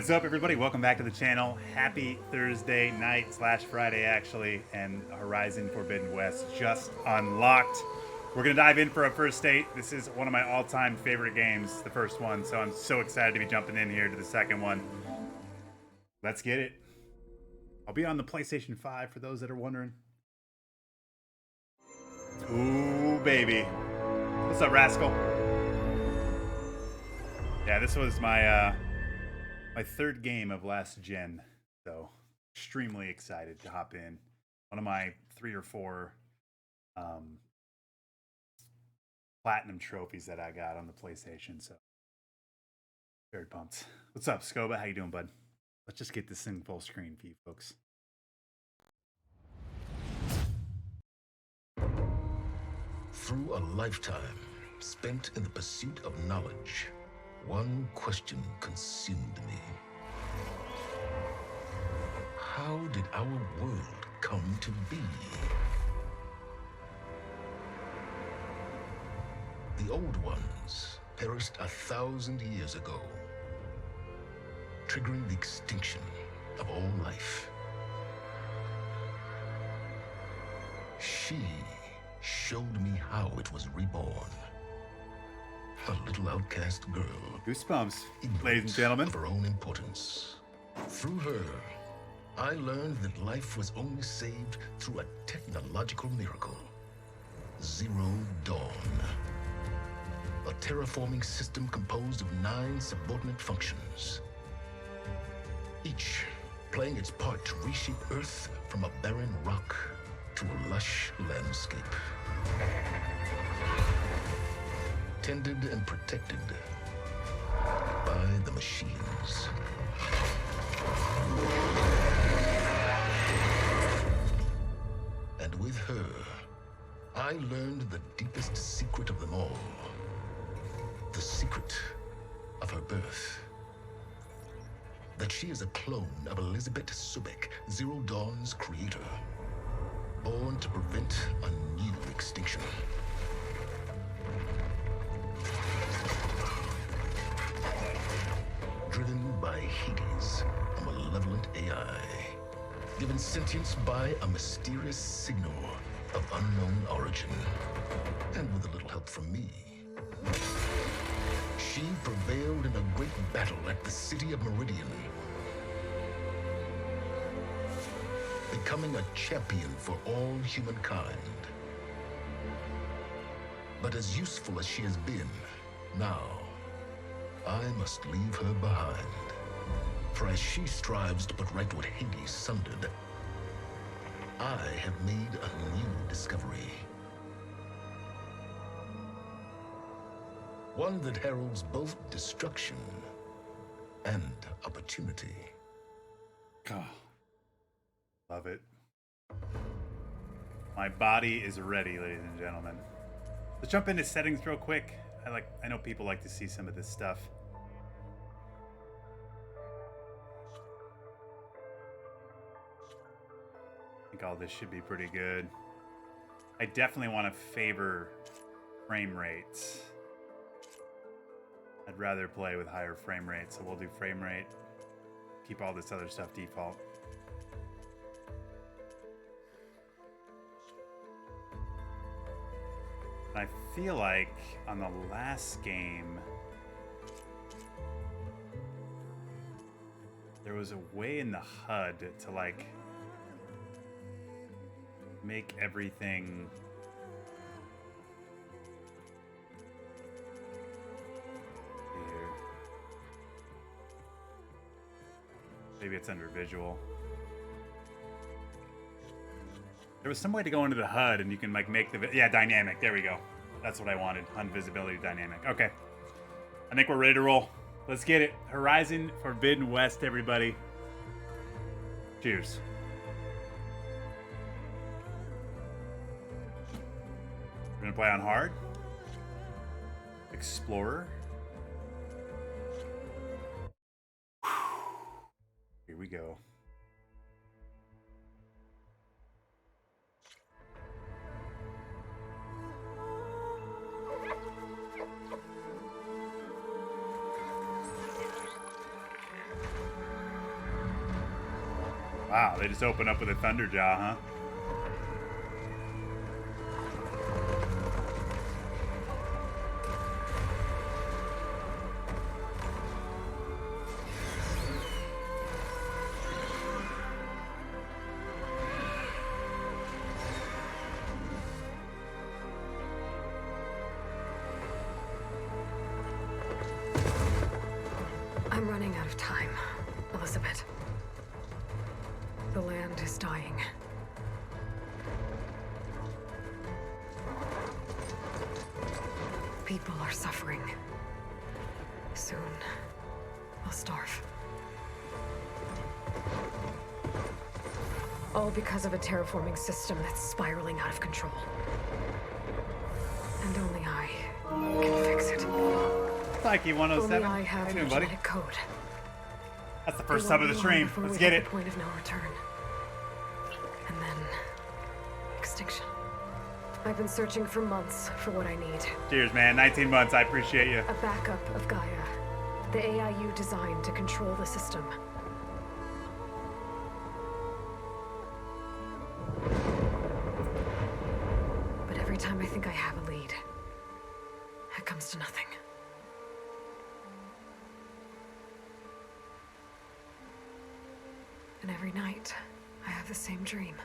What's up, everybody? Welcome back to the channel. Happy Thursday night / Friday, actually, and Horizon Forbidden West just unlocked. We're gonna dive in for our first date. This is one of my all-time favorite games, the first one, so I'm so excited to be jumping in here to the second one. Let's get it. I'll be on the PlayStation 5 for those that are wondering. Ooh, baby. What's up, Rascal? Yeah, this was my my third game of last gen, so extremely excited to hop in. One of my 3 or 4 platinum trophies that I got on the PlayStation, so very pumped. What's up, Scoba? How you doing, bud? Let's just get this thing full screen for you folks. Through a lifetime spent in the pursuit of knowledge, one question consumed me. How did our world come to be? The old ones perished 1,000 years ago, triggering the extinction of all life. She showed me how it was reborn. A little outcast girl. Goosebumps, ladies and gentlemen. Of her own importance. Through her, I learned that life was only saved through a technological miracle. Zero Dawn. A terraforming system composed of 9 subordinate functions. Each playing its part to reshape Earth from a barren rock to a lush landscape. Tended and protected by the machines. And with her, I learned the deepest secret of them all. The secret of her birth. That she is a clone of Elizabeth Subek, Zero Dawn's creator. Born to prevent a new extinction. Driven by Hades, a malevolent AI. Given sentience by a mysterious signal of unknown origin. And with a little help from me. She prevailed in a great battle at the city of Meridian. Becoming a champion for all humankind. But as useful as she has been, now, I must leave her behind. For as she strives to put right what Hades sundered, I have made a new discovery. One that heralds both destruction and opportunity. Oh, love it. My body is ready, ladies and gentlemen. Let's jump into settings real quick. I know people like to see some of this stuff. I think all this should be pretty good. I definitely want to favor frame rates. I'd rather play with higher frame rates, so we'll do frame rate. Keep all this other stuff default. I feel like on the last game, there was a way in the HUD to like make everything here. Maybe it's under visual. There was some way to go into the HUD and you can like make the, yeah, dynamic. There we go. That's what I wanted. HUD visibility dynamic. Okay. I think we're ready to roll. Let's get it. Horizon Forbidden West, everybody. Cheers. We're gonna play on hard. Explorer. Here we go. Wow, they just open up with a thunder jaw, huh? I'm running out of time, Elizabeth. The land is dying. People are suffering. Soon, they'll starve. All because of a terraforming system that's spiraling out of control. And only I can fix it. Mikey 107. Only I have How you the doing, buddy? genetic code. That's the first sub of the stream. Let's get it. The point of no return. And then extinction. I've been searching for months for what I need. Cheers, man. 19 months. I appreciate you. A backup of Gaia. The AI you designed to control the system. But every time I think I have a lead, it comes to nothing. And every night, I have the same dream.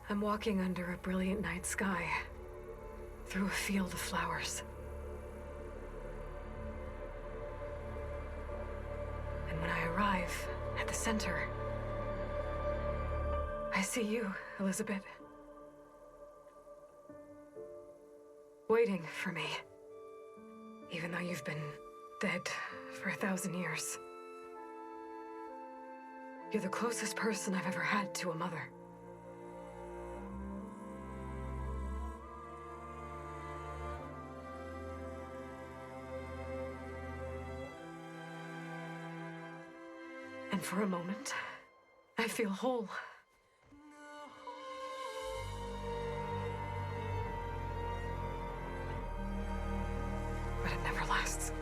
I'm walking under a brilliant night sky, through a field of flowers. And when I arrive at the center, I see you, Elizabeth. Waiting for me. Even though you've been dead for 1,000 years. You're the closest person I've ever had to a mother. And for a moment, I feel whole. But it never lasts.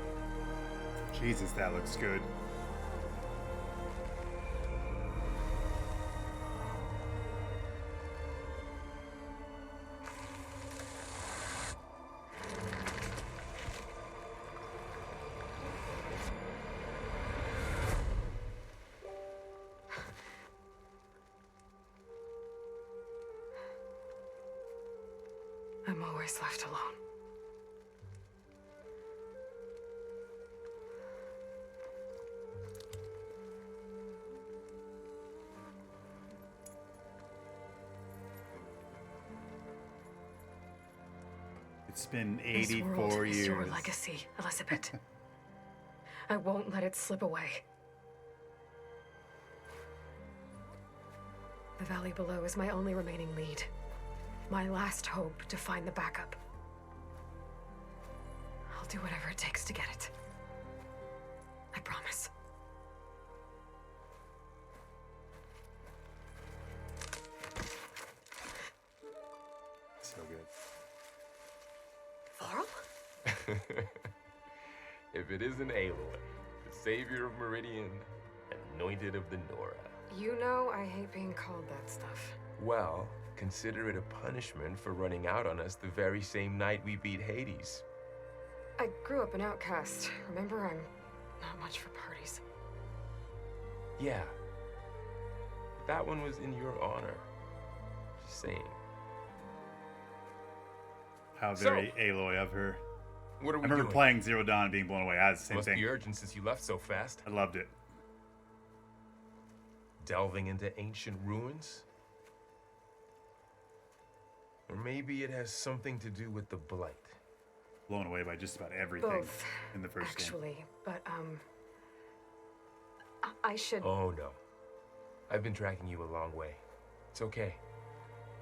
Jesus, that looks good. I'm always left alone. It's been This 84 world is years. your legacy, Elizabeth. I won't let it slip away. The valley below is my only remaining lead. My last hope to find the backup. I'll do whatever it takes to get it. I promise. So good. Varl? If it isn't Aloy, the savior of Meridian, anointed of the Nora. You know I hate being called that stuff. Well, consider it a punishment for running out on us the very same night we beat Hades. I grew up an outcast. Remember, I'm not much for parties. Yeah. But that one was in your honor. Just saying. How So- very Aloy of her. What are I we remember doing? playing Zero Dawn and being blown away. I was the same Must thing. be urgent since you left so fast. I loved it. Delving into ancient ruins? Or maybe it has something to do with the Blight. Blown away by just about everything Both, in the first game. actually. But, I should... Oh no. I've been tracking you a long way. It's okay.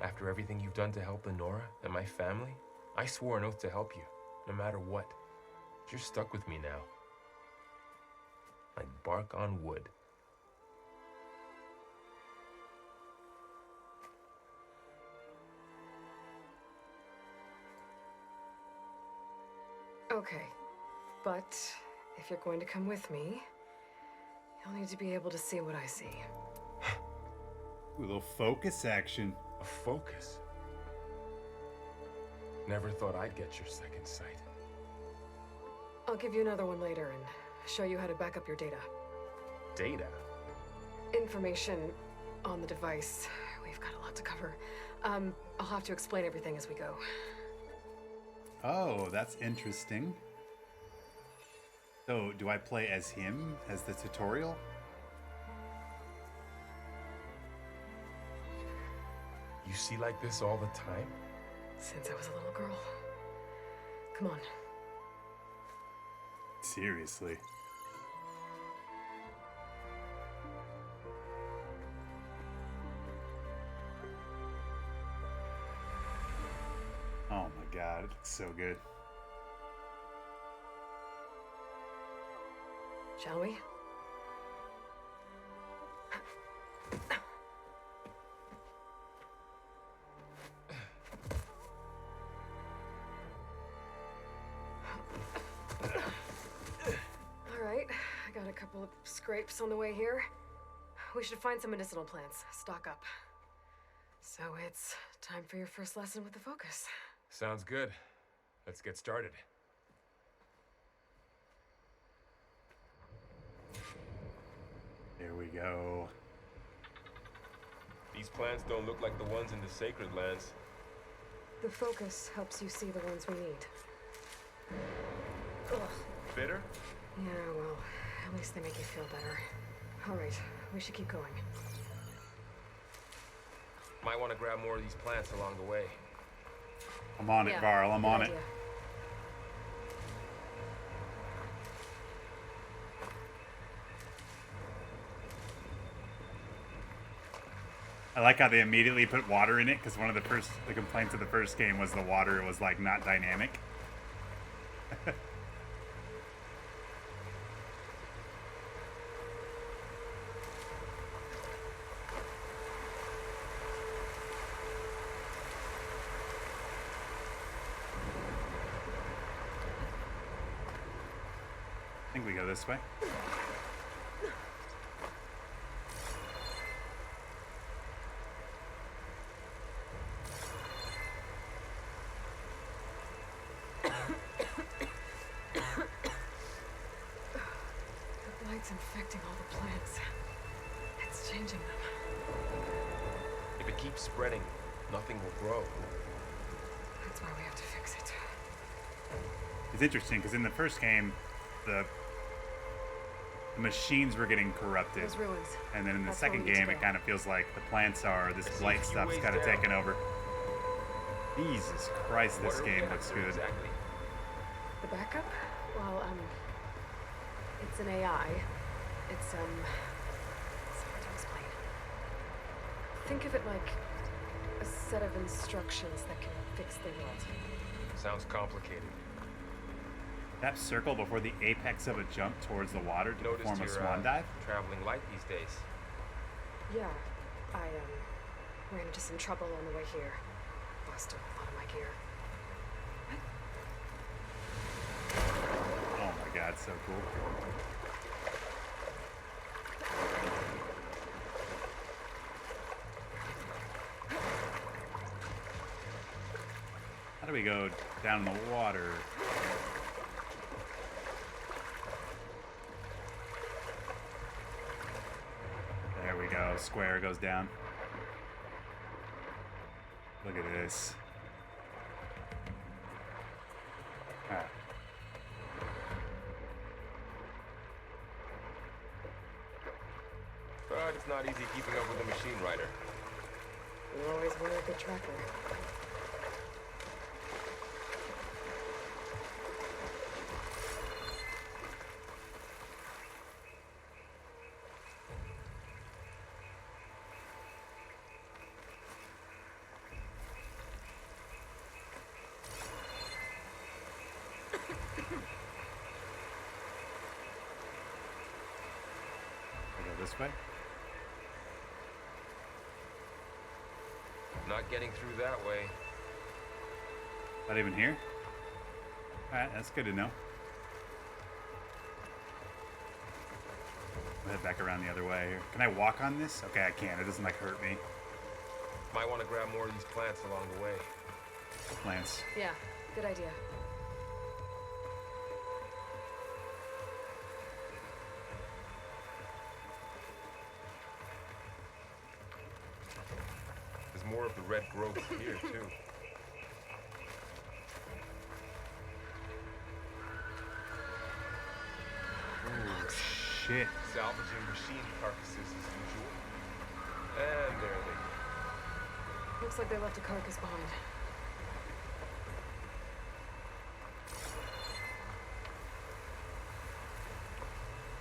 After everything you've done to help the Nora and my family, I swore an oath to help you, no matter what. You're stuck with me now. Like bark on wood. Okay, but if you're going to come with me, you'll need to be able to see what I see. Ooh, a little focus action. A focus? Never thought I'd get your second sight. I'll give you another one later and show you how to back up your data. Data? Information on the device. We've got a lot to cover. I'll have to explain everything as we go. Oh, that's interesting. So, do I play as him, as the tutorial? You see like this all the time? Since I was a little girl. Come on. Seriously. Oh my god, it looks so good. Shall we? All right, I got a couple of scrapes on the way here. We should find some medicinal plants, stock up. So it's time for your first lesson with the focus. Sounds good. Let's get started. There we go. These plants don't look like the ones in the sacred lands. The focus helps you see the ones we need. Ugh. Bitter? Yeah, well, at least they make you feel better. All right, we should keep going. Might want to grab more of these plants along the way. I'm on it, Varl. I'm good on idea. it. I like how they immediately put water in it, because one of the complaints of the first game was the water was like not dynamic. I think we go this way. The light's infecting all the plants. It's changing them. If it keeps spreading, nothing will grow. That's why we have to fix it. It's interesting because in the first game, the machines were getting corrupted, Those ruins. and then in the That's where second we need to game, it go. kind of feels like the plants are this I see a blight few stuff's ways kind of down. taken over. Jesus Christ, this What are we game after looks good. Exactly. The backup? Well, it's an AI. It's hard to explain. Think of it like a set of instructions that can fix the world. Sounds complicated. That circle before the apex of a jump towards the water to Noticed perform a you're swan dive? traveling light these days. Yeah, I ran into some trouble on the way here. Lost a lot of my gear. Oh my god, so cool. How do we go down in the water? There we go. Square goes down. Look at this. Ah. But it's not easy keeping up with the machine rider. You always were a good tracker. We go this way? Not getting through that way. Not even here? Alright, that's good to know. I'll head back around the other way here. Can I walk on this? Okay, I can. It doesn't like hurt me. Might want to grab more of these plants along the way. Plants. Yeah, good idea. There's more of the red growth here, too. Shit. Salvaging machine carcasses as usual. And there they go. Looks like they left a carcass behind.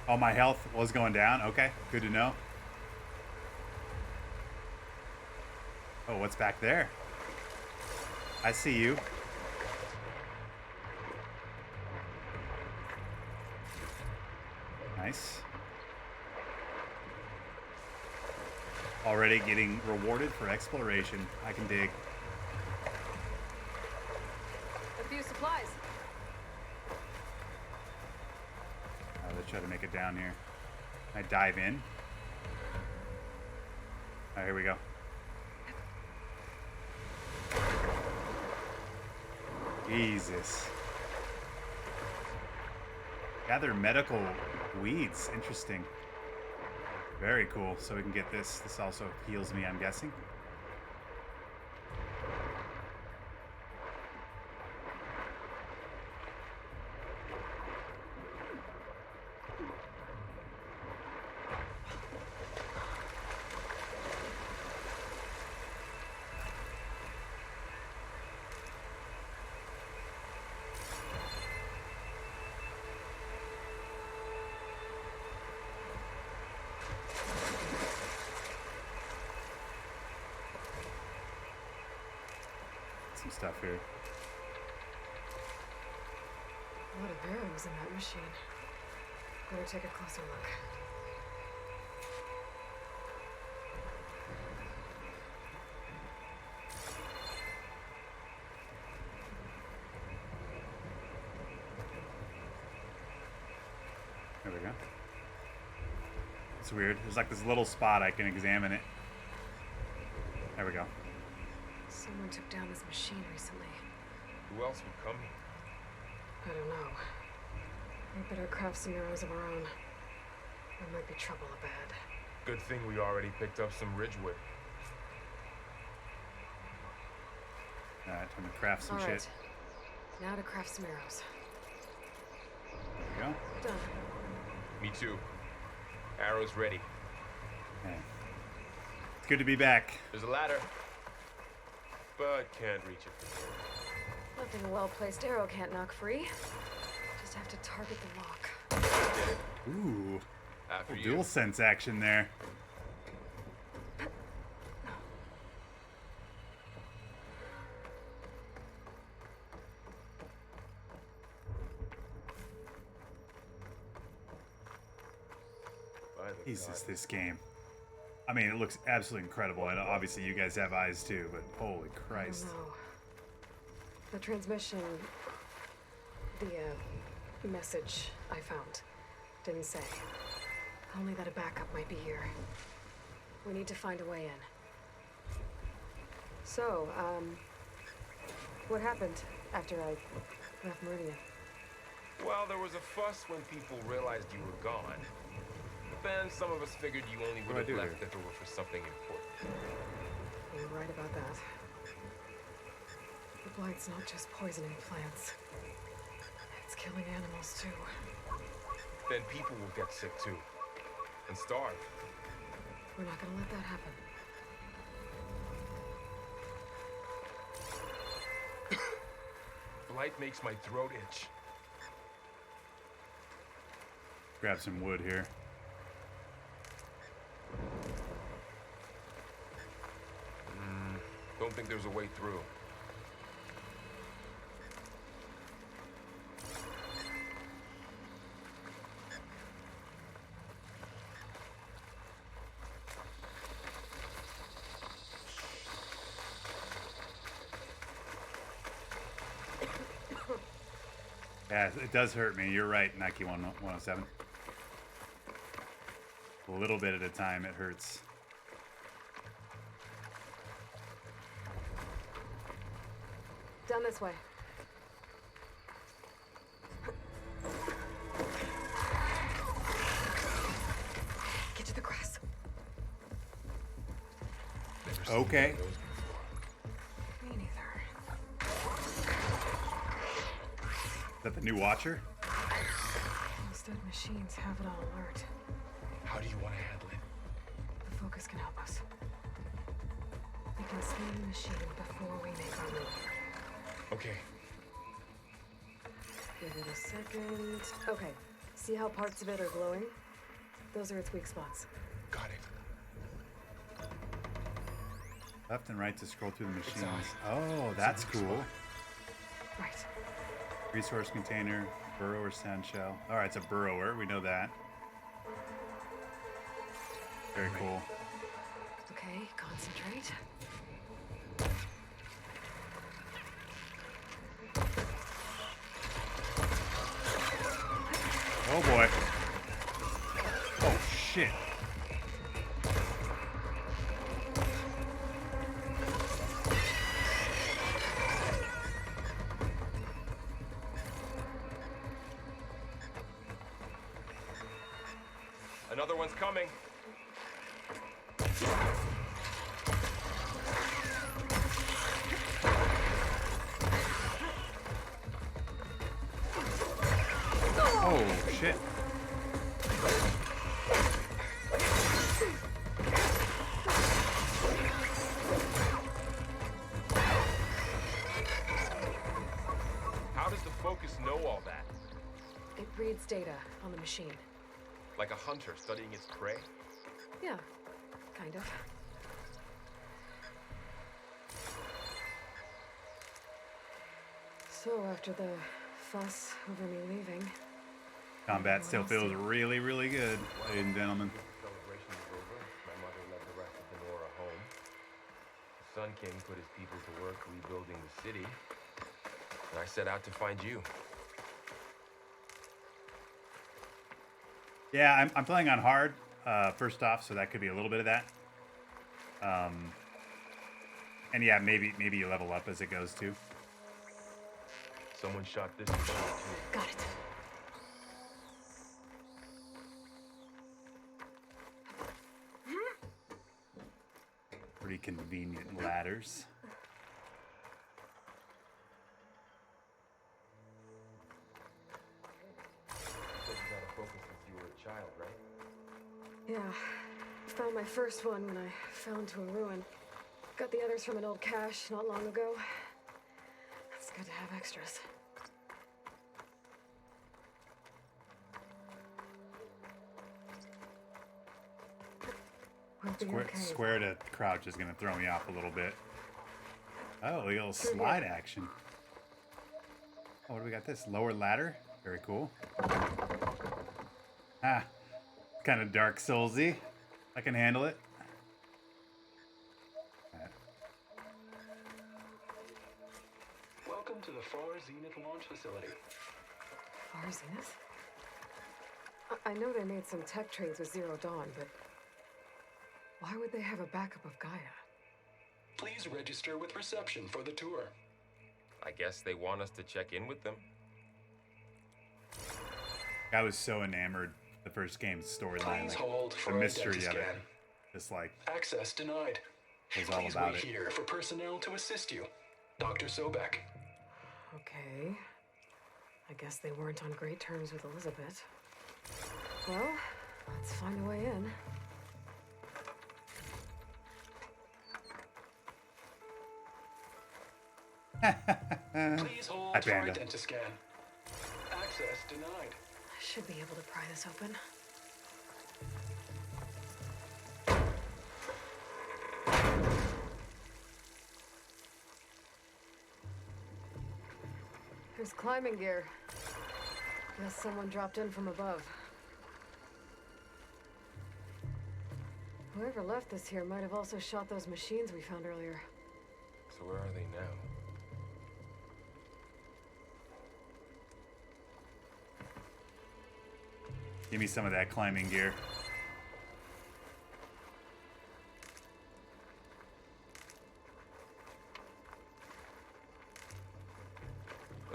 Oh, my health was going down. Okay, good to know. Oh, what's back there? I see you. Nice. Already getting rewarded for exploration. I can dig. A few supplies. Oh, let's try to make it down here. I dive in. Alright, here we go. Jesus. Gather medical weeds. Interesting. Very cool. So we can get this. This also heals me, I'm guessing. Some stuff here. A lot of arrows in that machine. Better take a closer look. There we go. It's weird. There's like this little spot I can examine it. There we go. Someone took down this machine recently. Who else would come here? I don't know. We better craft some arrows of our own. There might be trouble ahead. Good thing we already picked up some ridgewood. Alright, time to craft some All right. shit. Now to craft some arrows. There we go. Done. Me too. Arrows ready. Yeah. It's good to be back. There's a ladder. But can't reach it. Nothing a well-placed arrow can't knock free. Just have to target the lock. Get it. Ooh. After you. Dual sense action there. By the Jesus, God. this game. I mean, it looks absolutely incredible. And obviously you guys have eyes too, but holy Christ. I don't know. The transmission, the message I found didn't say. Only that a backup might be here. We need to find a way in. So, what happened after I left Meridian? Well, there was a fuss when people realized you were gone. But then some of us figured you only would What do I have do left here? if it were for something important. You're right about that. The blight's not just poisoning plants. It's killing animals too. Then people will get sick too. And starve. We're not gonna let that happen. Blight makes my throat itch. Grab some wood here. Don't think there's a way through. Yeah, it does hurt me. You're right, Nike 107. A little bit at a time, it hurts. Down this way. Get to the grass. Never seen Okay. one of those before. Me neither. Is that the new Watcher? Those dead machines have it on alert. How do you want to handle it? The focus can help us. We can scan the machine before we make our move. Okay. Give it a second. Okay. See how parts of it are glowing? Those are its weak spots. Got it. Left and right to scroll through the machines. on. Oh, that's cool. Right. Resource container, burrower sand shell. All right, it's a burrower. We know that. Very cool. Okay, concentrate. Oh boy. Oh shit. Another one's coming. Oh shit. How does the focus know all that? It reads data on the machine. Like a hunter studying its prey? Yeah, kind of. So after the fuss over me leaving, Combat still feels really, really good, ladies and gentlemen. The celebration was over. My mother led the rest of the Nora home. The Sun King put his people to work rebuilding the city. And I set out to find you. Yeah, I'm playing on hard, first off, so that could be a little bit of that. And yeah, maybe you level up as it goes too. Someone shot this machine too. got it. Pretty convenient ladders. You said you got a focus since you were a child, right? Yeah, found my first one when I fell into a ruin. Got the others from an old cache not long ago. It's good to have extras. We'll be okay. Square to crouch is gonna throw me off a little bit. Oh, a little slide action. Oh, what do we got this? Lower ladder? Very cool. Ah, kind of Dark Soulsy. I can handle it. Welcome to the Far Zenith launch facility. Far Zenith? I know they made some tech trades with Zero Dawn, but why would they have a backup of Gaia? Please register with reception for the tour. I guess they want us to check in with them. I was so enamored the first game's storyline, Please like, hold the for mystery of it. scan. Just like Access denied. was all Please about wait it. here for personnel to assist you. Dr. Sobek. Okay. I guess they weren't on great terms with Elizabeth. Well, let's find a way in. Please hold Hi, for Panda. identiscan. Access denied. I should be able to pry this open. There's climbing gear. Guess someone dropped in from above. Whoever left this here might have also shot those machines we found earlier. So where are they now? Give me some of that climbing gear.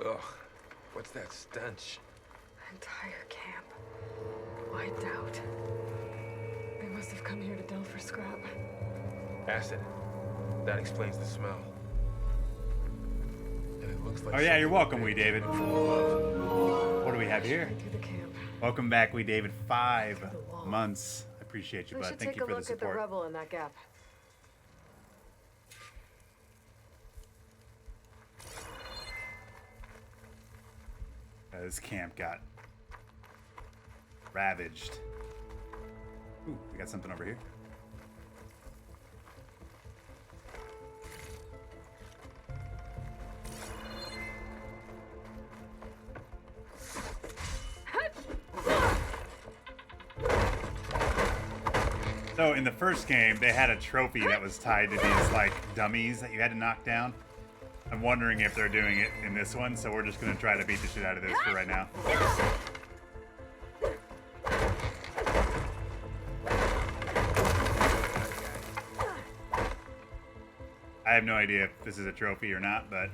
Ugh, what's that stench? Entire camp wiped out. They must have come here to delve for scrap. Acid. That explains the smell. And it looks like Oh yeah, you're something welcome, big Wee David. came out from above. What do we have here? Through the camp. Welcome back, Wee David. 5 The wall. months. I appreciate you, We bud. should Thank take you a for the look at the support. rebel in that gap. This camp got ravaged. Ooh, we got something over here. So in the first game, they had a trophy that was tied to these like dummies that you had to knock down. I'm wondering if they're doing it in this one, so we're just gonna try to beat the shit out of this for right now. I have no idea if this is a trophy or not, but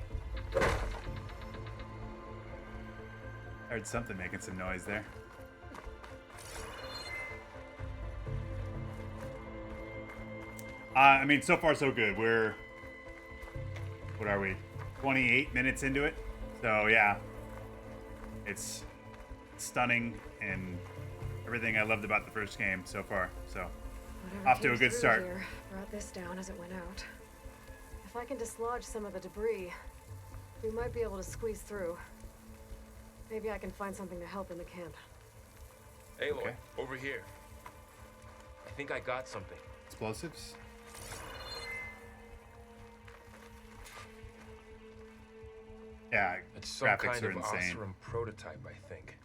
I heard something making some noise there. I mean, so far so good. We're, what are we, 28 minutes into it? So yeah, it's stunning and everything I loved about the first game so far. So Whatever off to a came good through start. Here brought this down as it went out. If I can dislodge some of the debris, we might be able to squeeze through. Maybe I can find something to help in the camp. Aloy, Okay. over here. I think I got something. Explosives? Yeah, It's some graphics kind are of insane. Osram prototype, I think.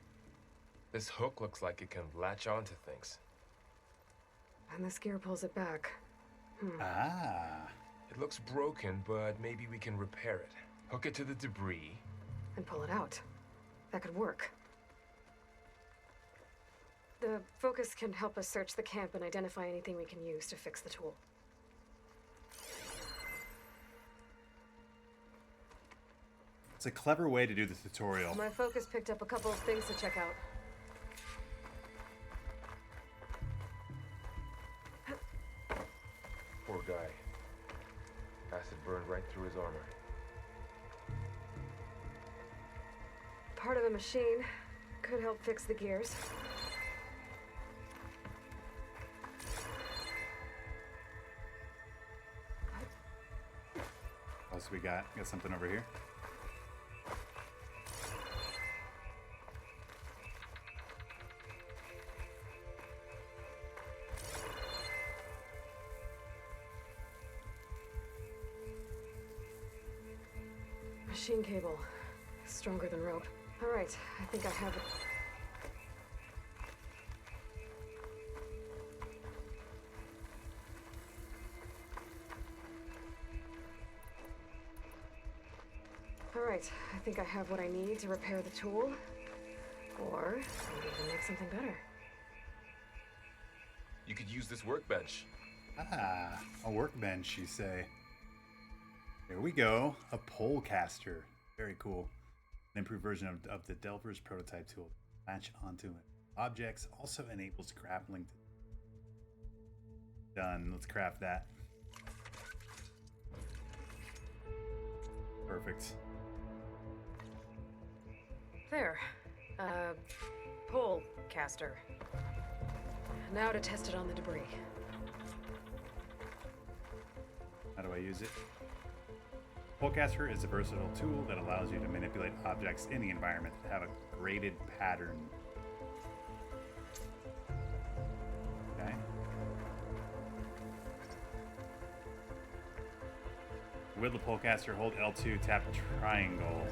This hook looks like it can latch onto things. And this gear pulls it back. Ah, It looks broken, but maybe we can repair it. Hook it to the debris. And pull it out. That could work. The focus can help us search the camp and identify anything we can use to fix the tool. it's a clever way to do the tutorial. My focus picked up a couple of things to check out. Poor guy. Acid burned right through his armor. Part of a machine could help fix the gears. What else we got? Got something over here. Machine cable. Stronger than rope. All right, I think I have it. All right, I think I have what I need to repair the tool. Or maybe even make something better. You could use this workbench. Ah, a workbench, you say. Here we go. A pole caster. Very cool. An improved version of the Delver's prototype tool. Latch onto it. Objects also enables grappling. Done. Let's craft that. Perfect. There. Pole caster. Now to test it on the debris. How do I use it? Polecaster is a versatile tool that allows you to manipulate objects in the environment that have a graded pattern. Okay. With the polecaster, hold L2, tap triangle.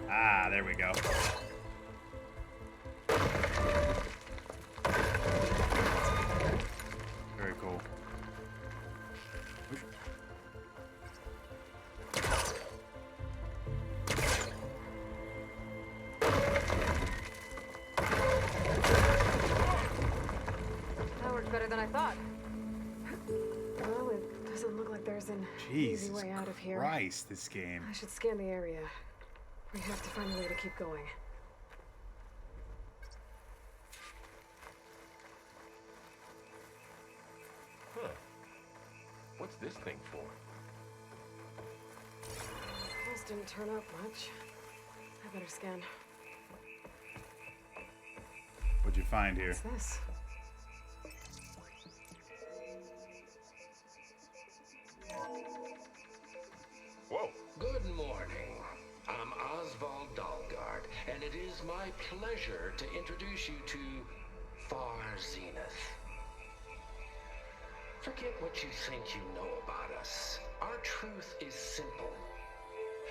Ah, there we go. Very cool. Oop. than I thought. Well, it doesn't look like there's an easy Jesus way out of here. Christ, this game. I should scan the area. We have to find a way to keep going. Huh. What's this thing for? Those didn't turn up much. I better scan. What'd you find here? What's this? Whoa. Good morning. I'm Oswald Dalgard, and it is my pleasure to introduce you to Far Zenith. Forget what you think you know about us. Our truth is simple.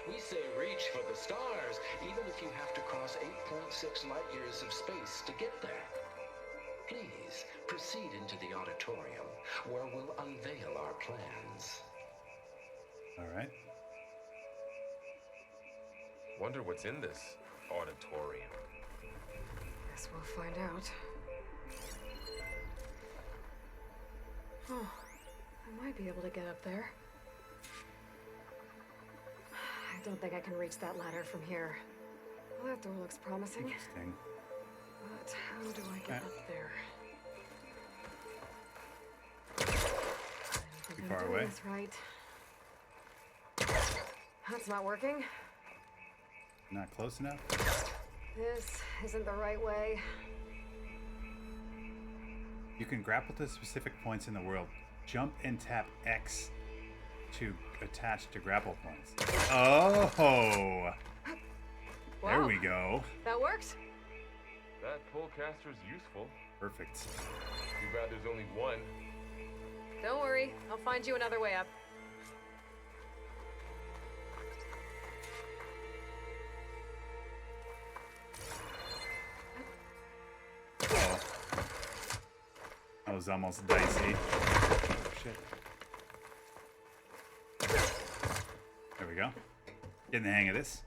We say reach for the stars, even if you have to cross 8.6 light years of space to get there. Please proceed into the auditorium, where we'll unveil our plans. All right. Wonder what's in this auditorium. Guess we'll find out. Oh, I might be able to get up there. I don't think I can reach that ladder from here. Well, that door looks promising. Interesting. But how do I get up there? Too far away. That's right. That's not working. Not close enough? This isn't the right way. You can grapple to specific points in the world. Jump and tap X to attach to grapple points. Oh! There Wow, we go. that worked. That pullcaster's useful. Perfect. Too bad there's only one. Don't worry, I'll find you another way up. Oh. That was almost dicey. Oh, shit. There we go. Getting the hang of this.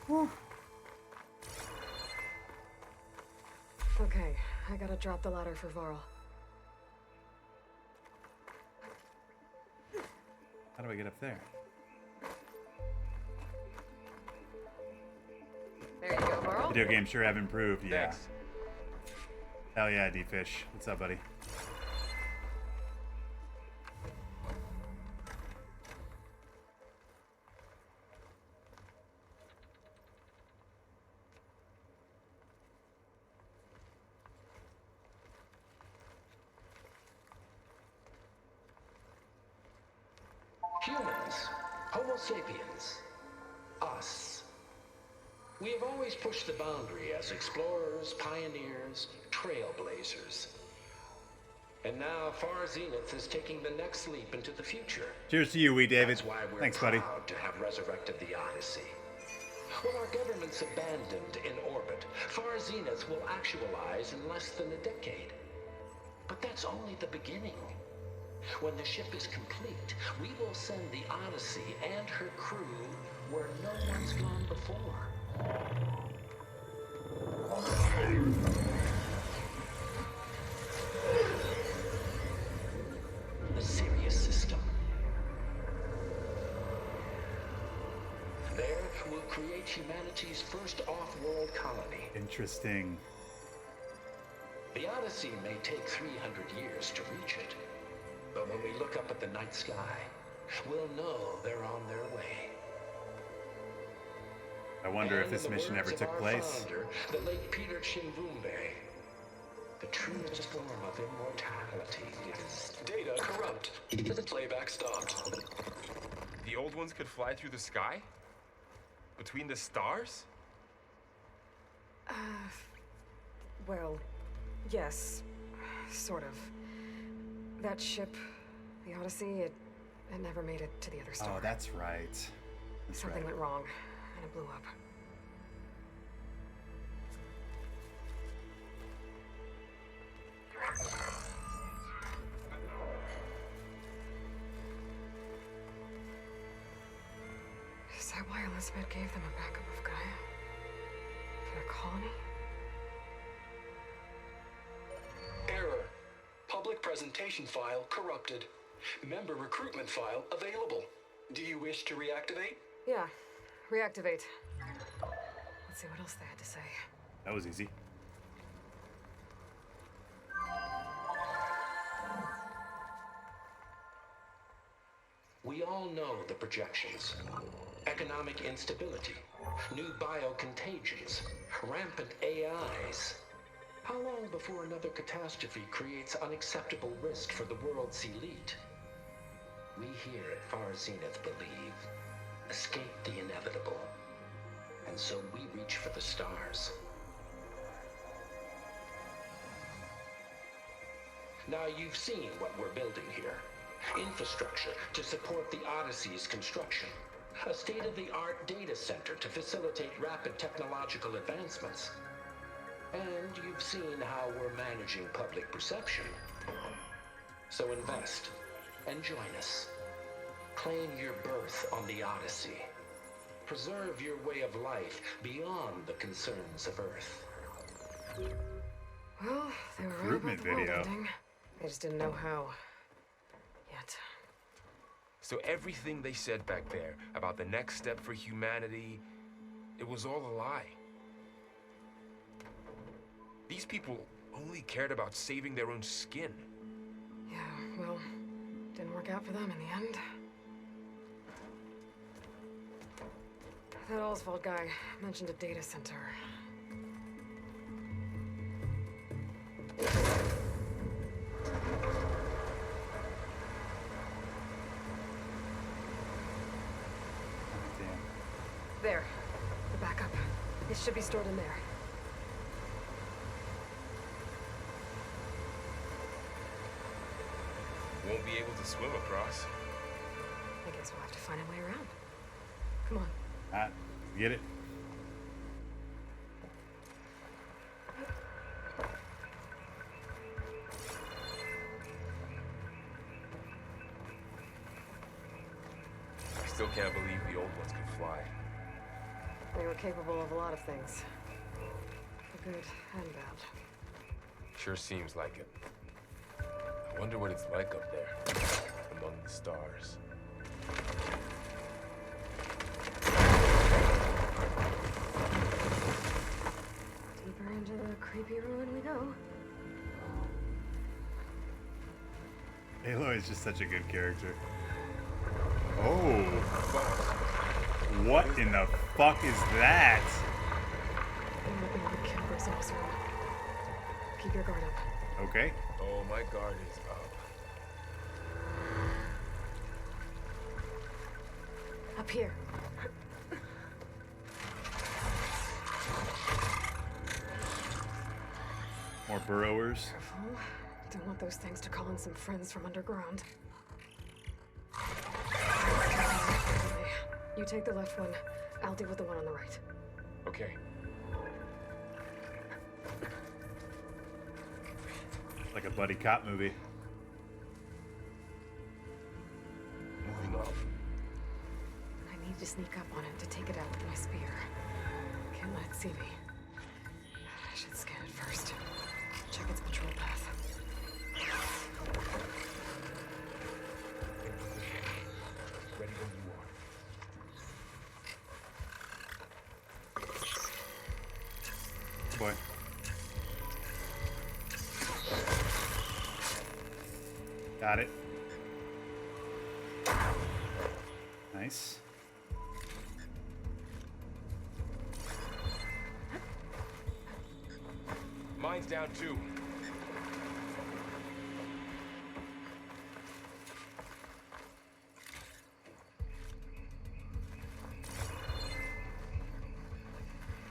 Whew. Okay, I gotta drop the ladder for Varl. How do I get up there? There you go, Varl. Video games sure have improved, yeah. Thanks. Hell yeah, D-Fish. What's up, buddy? Humans, Homo sapiens, us. We have always pushed the boundary as explorers, pioneers, trailblazers. And now Far Zenith is taking the next leap into the future. Cheers to you, Wee David. That's why we're Thanks, buddy. proud to have resurrected the Odyssey. When our government's abandoned in orbit, Far Zenith will actualize in less than a decade. But that's only the beginning. When the ship is complete, we will send the Odyssey and her crew where no one's gone before. The Sirius system. There we'll create humanity's first off-world colony. Interesting. The Odyssey may take 300 years to reach it. But when we look up at the night sky, we'll know they're on their way. I wonder if And this in the mission ever words of took our place. founder, the late Peter Chimbumbe, the truest form of immortality is data corrupt. The playback stopped. The old ones could fly through the sky? Between the stars? Well, yes, sort of. That ship, the Odyssey, it never made it to the other star. Oh, that's right. That's Something right. went wrong, and it blew up. Smith gave them a backup of Gaia? For the colony? Error. Public presentation file corrupted. Member recruitment file available. Do you wish to reactivate? Yeah, reactivate. Let's see what else they had to say. That was easy. We all know the projections. Economic instability, new biocontagions, rampant AIs. How long before another catastrophe creates unacceptable risk for the world's elite? We here at Far Zenith believe, escape the inevitable. And so we reach for the stars. Now you've seen what we're building here. Infrastructure to support the Odyssey's construction. A state-of-the-art data center to facilitate rapid technological advancements. And you've seen how we're managing public perception. So invest and join us. Claim your berth on the Odyssey. Preserve your way of life beyond the concerns of Earth. Well, they were right Recruitment about the world video. ending. They just didn't know how. Yet. So everything they said back there about the next step for humanity, it was all a lie. These people only cared about saving their own skin. Yeah, well, didn't work out for them in the end. That Oswald guy mentioned a data center. Damn. There. The backup. It should be stored in there. Won't be able to swim across. I guess we'll have to find a way around. Come on. Get it? I still can't believe the old ones could fly. They were capable of a lot of things. For good and bad. Sure seems like it. I wonder what it's like up there, among the stars. Deeper into the creepy ruin we go. Aloy is just such a good character. Oh. What in the fuck is that? I'm gonna be able to kill those officer. Keep your guard up. Okay. Oh, my guard is up. Up here. More burrowers. Careful. Don't want those things to call in some friends from underground. You take the left one. I'll deal with the one on the right. Okay. Like a buddy cop movie. Moving off. I need to sneak up on it to take it out with my spear. Can't let it see me. I should scan it first. Check its patrol path. Ready when you are. Boy. Got it. Nice. Mine's down too.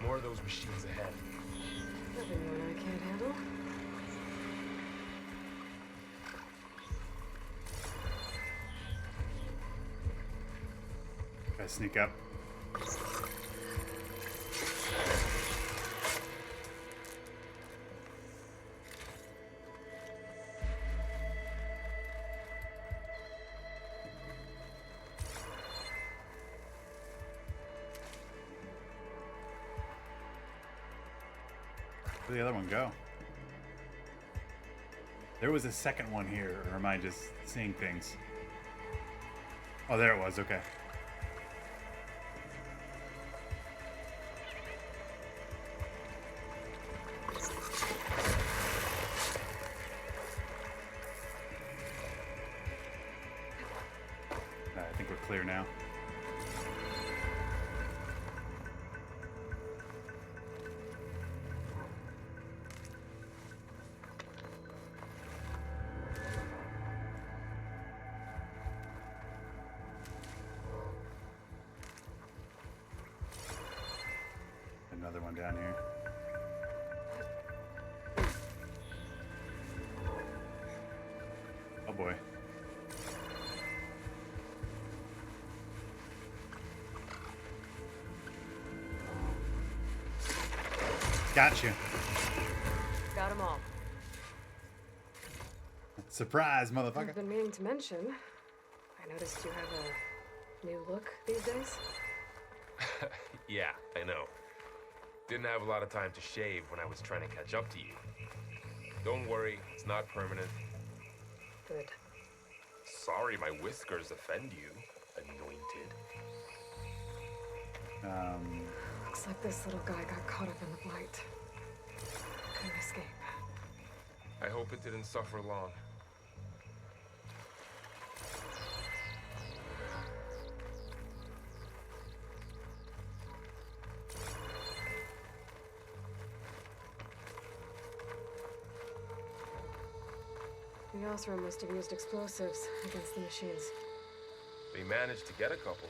More of those machines ahead. Nothing more I can't handle. Gotta sneak up. Where'd the other one go? There was a second one here, or am I just seeing things? Oh, there it was. Okay. I think we're clear now. Another one down here. Oh boy. Gotcha. Got them all. Surprise, motherfucker. I've been meaning to mention. I noticed you have a new look these days. Yeah, I know. Didn't have a lot of time to shave when I was trying to catch up to you. Don't worry, it's not permanent. Good. Sorry my whiskers offend you, anointed. Looks like this little guy got caught up in the blight. Couldn't escape. I hope it didn't suffer long. The Osram must have used explosives against the machines. They managed to get a couple.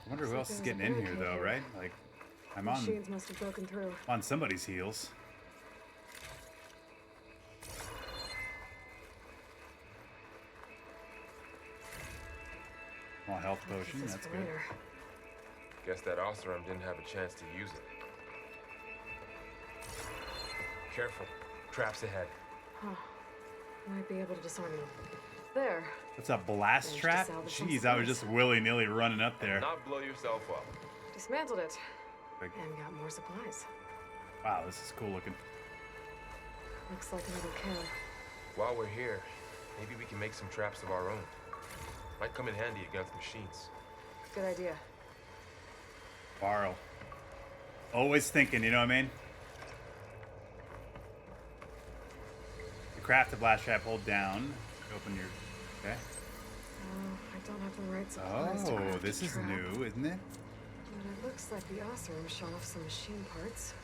I wonder who else is getting in here, though, right? Like, I'm on Machines must have broken through. somebody's heels. Oh, health potion. This is That's for good. later. Guess that Osram didn't have a chance to use it. Careful. Traps ahead. Huh. Might be able to disarm them. There. What's a blast Managed to trap? salvage some Jeez, I was supplies. just willy-nilly running up there. Not blow yourself up. Dismantled it. Like, And got more supplies. wow, this is cool looking. Looks like another kill. While we're here, maybe we can make some traps of our own. Might come in handy against machines. Good idea. Borrow. Always thinking, you know what I mean? To craft a blast trap, hold down. Open your... Okay. Oh, I don't have the right supplies to Oh, craft this a is trap. new, isn't it? But it looks like the Osram shot off some machine parts.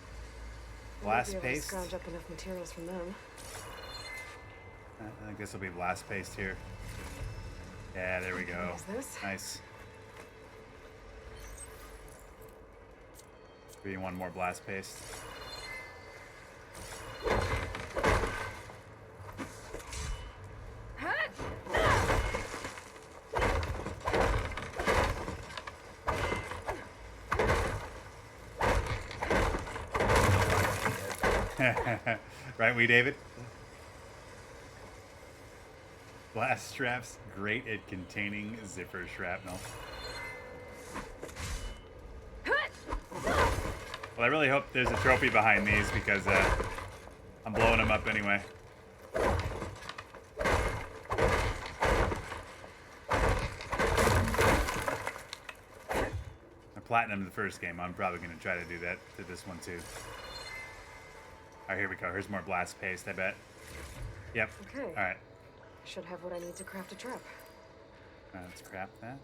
Blast Might be able to paste. scrounge up enough materials from them. I think this will be blast paste here. Yeah, there we go. Use this. Nice. We need one more blast paste. Right, we David? Blast straps, great at containing zipper shrapnel. Well, I really hope there's a trophy behind these because I'm blowing them up anyway. I platinumed the first game. I'm probably going to try to do that to this one too. All right, here we go. Here's more blast paste, I bet. Yep. Okay. All right. Should have what I need to craft a trap. Let's craft that.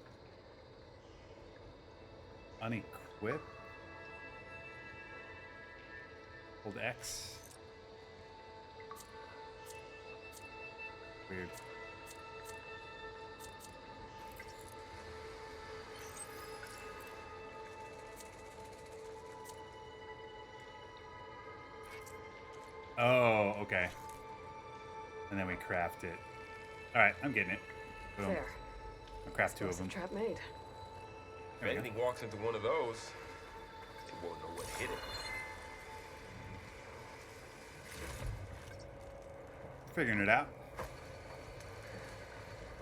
Unequip. Hold X. Weird. Oh, okay. And then we craft it. All right, I'm getting it. Boom. There. I'll craft two of them. Trap made. If There we go. anything walks into one of those, they won't know what hit it. Figuring it out.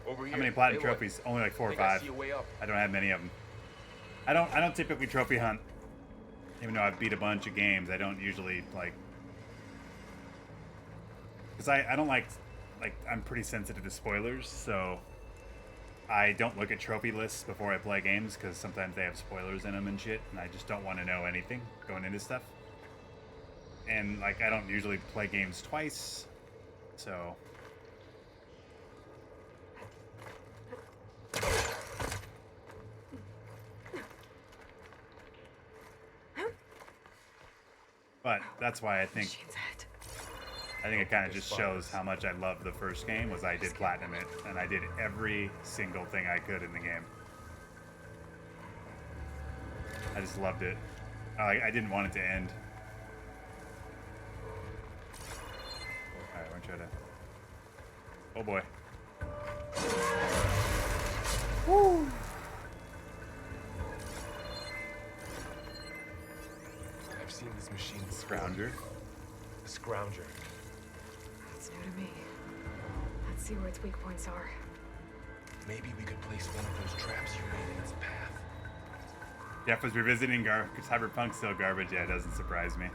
Over here. How many platinum Hey, look. trophies? Only like 4 or I think I 5. see a way up. I don't have many of them. I don't typically trophy hunt. Even though I've beat a bunch of games, I don't usually like, because I don't like I'm pretty sensitive to spoilers, so I don't look at trophy lists before I play games because sometimes they have spoilers in them and shit, and I just don't want to know anything going into stuff. And like I don't usually play games twice, so. But that's why I think it kind of just shows how much I love the first game. Was I did platinum it, and I did every single thing I could in the game. I just loved it. I didn't want it to end. All right, we're gonna try to. Oh boy. Woo! I've seen this machine. Scrounger. A scrounger. That's new to me. Let's see where its weak points are. Maybe we could place one of those traps you made in its path. Jeff was revisiting Cyberpunk's still garbage. Yeah, it doesn't surprise me.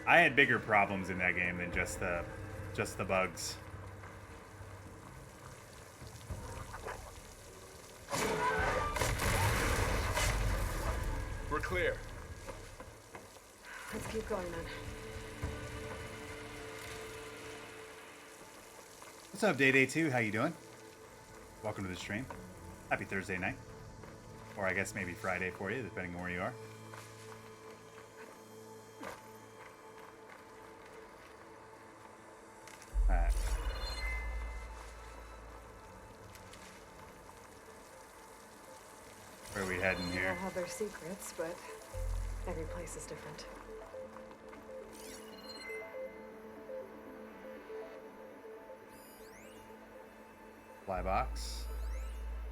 I had bigger problems in that game than just the bugs. We're clear. Let's keep going then. What's up, Day 2? How you doing? Welcome to the stream. Happy Thursday night. Or I guess maybe Friday for you, depending on where you are. Alright. Where are we heading They here? all have their secrets, but every place is different. Supply box.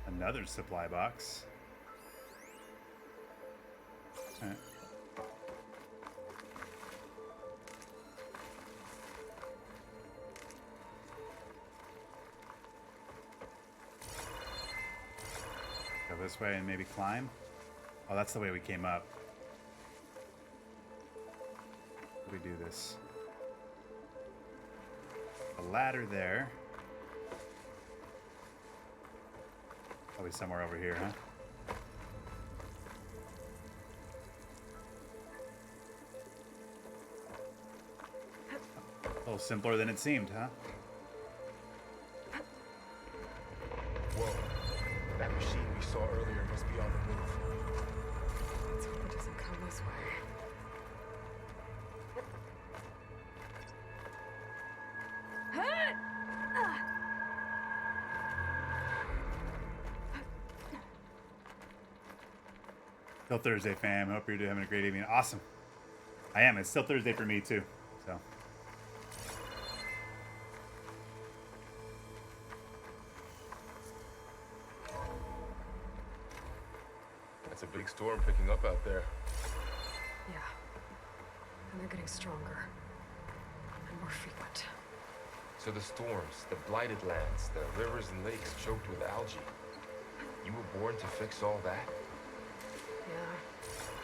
Another supply box. Alright. Go this way and maybe climb. Oh, that's the way we came up. How do we do this? A ladder there. Probably somewhere over here, huh? A little simpler than it seemed, huh? Whoa. That machine we saw earlier must be on the move. Let's hope it doesn't come this way. Still Thursday, fam. Hope you're having a great evening. Awesome. I am. It's still Thursday for me, too. So. That's a big storm picking up out there. Yeah. And they're getting stronger. And more frequent. So the storms, the blighted lands, the rivers and lakes choked with algae. You were born to fix all that? Yeah.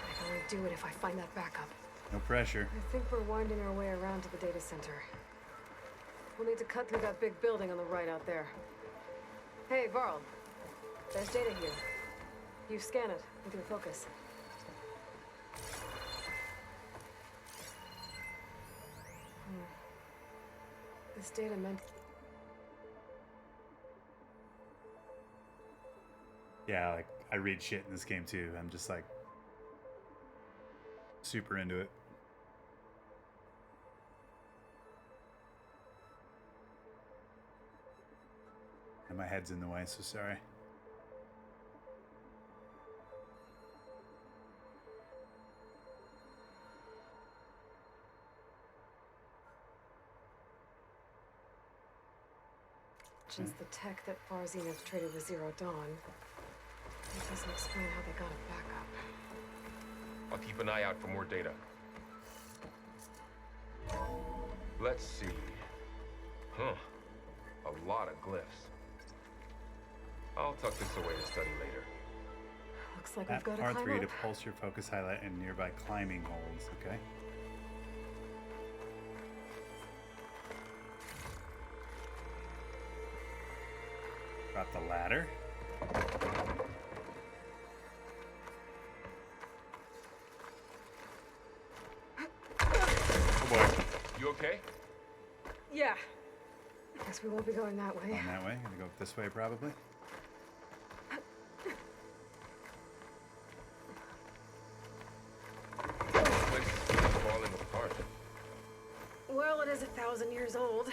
I can only do it if I find that backup. No pressure. I think we're winding our way around to the data center. We'll need to cut through that big building on the right out there. Hey, Varl. There's data here. You scan it with your focus. This data meant... Yeah, like, I read shit in this game, too. I'm just, like, super into it. And my head's in the way, so sorry. Since the tech that Far Zenith traded with Zero Dawn, it doesn't explain how they got it back up. I'll keep an eye out for more data. Let's see. Huh. A lot of glyphs. I'll tuck this away to study later. Looks like Tap we've got to climb R3 up. to pulse your focus highlight in nearby climbing holds. Okay. Drop the ladder. Oh boy. You okay? Yeah. Guess we won't be going that way. Going that way. Gonna go this way probably. This place is falling apart. Well, it is 1,000 years old.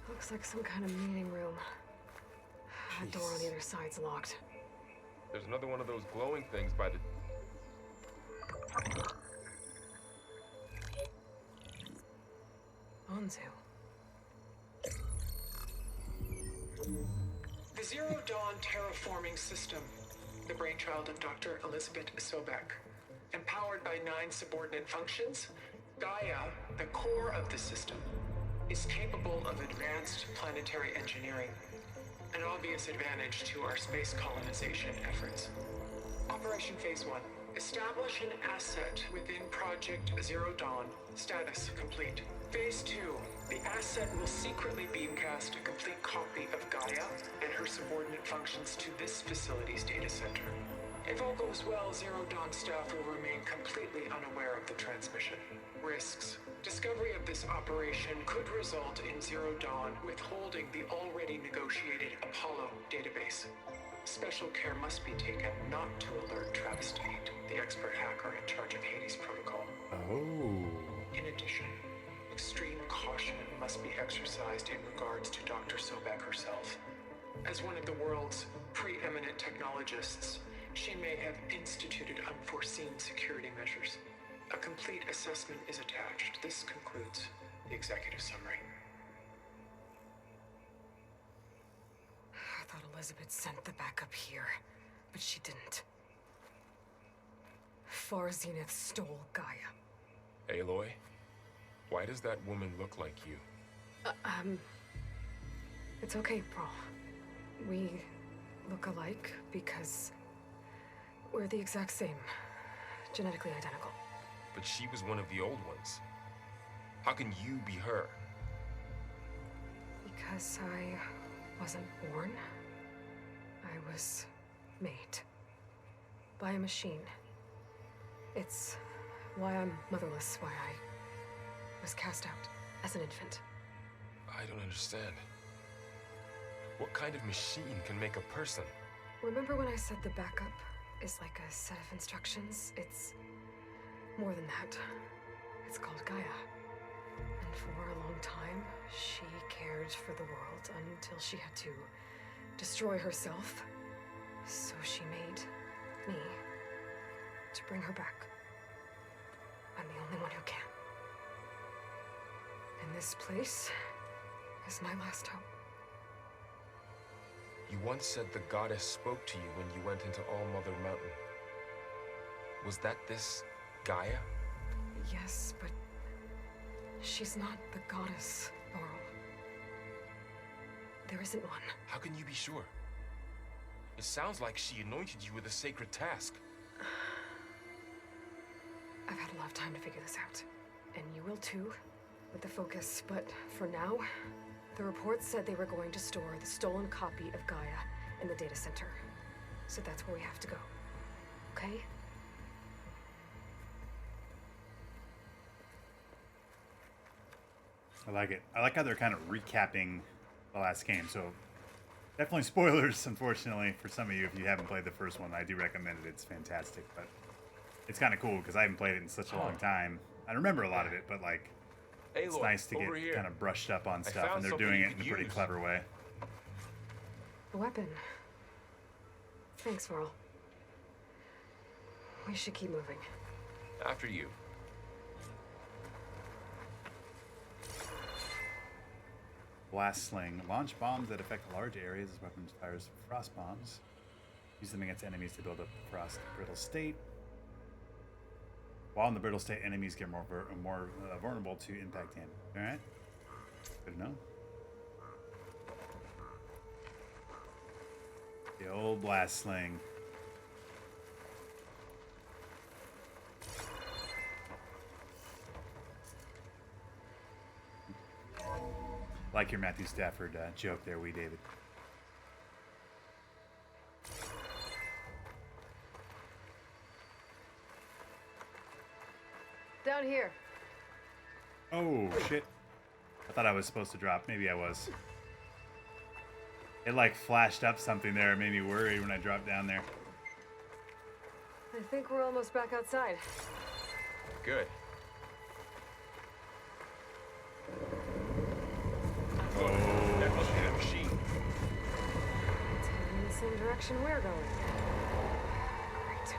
Looks like some kind of meeting room. That door on the other side's locked. There's another one of those glowing things by the... Onzu. The Zero Dawn terraforming system, the brainchild of Dr. Elizabeth Sobek. Empowered by 9 subordinate functions, Gaia, the core of the system, is capable of advanced planetary engineering, an obvious advantage to our space colonization efforts. Operation Phase 1. Establish an asset within Project Zero Dawn. Status complete. Phase 2. The asset will secretly beamcast a complete copy of Gaia and her subordinate functions to this facility's data center. If all goes well, Zero Dawn staff will remain completely unaware of the transmission. Risks. Discovery of this operation could result in Zero Dawn withholding the already negotiated Apollo database. Special care must be taken not to alert Travis Tate, the expert hacker in charge of Hades Protocol. Oh. In addition, extreme caution must be exercised in regards to Dr. Sobek herself. As one of the world's preeminent technologists, she may have instituted unforeseen security measures. A complete assessment is attached. This concludes the executive summary. I thought Elizabeth sent the backup here, but she didn't. Far Zenith stole Gaia. Aloy? Why does that woman look like you? It's okay, Pearl. We look alike because we're the exact same. Genetically identical. But she was one of the old ones. How can you be her? Because I wasn't born. I was made. By a machine. It's why I'm motherless, why I was cast out as an infant. I don't understand. What kind of machine can make a person? Remember when I said the backup is like a set of instructions? It's more than that. It's called Gaia. And for a long time, she cared for the world until she had to destroy herself. So she made me to bring her back. I'm the only one who can. And this place is my last hope. You once said the goddess spoke to you when you went into All Mother Mountain. Was that this Gaia? Yes, but she's not the goddess, Laurel. There isn't one. How can you be sure? It sounds like she anointed you with a sacred task. I've had a lot of time to figure this out. And you will too, with the focus. But for now, the report said they were going to store the stolen copy of Gaia in the data center. So that's where we have to go. Okay? I like it. I like how they're kind of recapping the last game. So definitely spoilers, unfortunately, for some of you if you haven't played the first one. I do recommend it. It's fantastic, but it's kind of cool because I haven't played it in such a long time. I remember a lot of it, but like, it's Aloy, nice to get over here. kind of brushed up on I stuff, found and they're something doing you it in can a pretty use. clever way. A weapon. Thanks, Laurel. We should keep moving. After you. Blast sling. Launch bombs that affect large areas as weapons fires frost bombs. Use them against enemies to build up frost brittle state. While in the brittle state, enemies get more vulnerable to impact damage. Alright. Good to know. The old blast sling. Like your Matthew Stafford joke there, Wee David. Down here. Oh, shit. I thought I was supposed to drop. Maybe I was. It like flashed up something there. It made me worried when I dropped down there. I think we're almost back outside. Good. Oh, That must be the machine. It's heading in the same direction we're going. Great.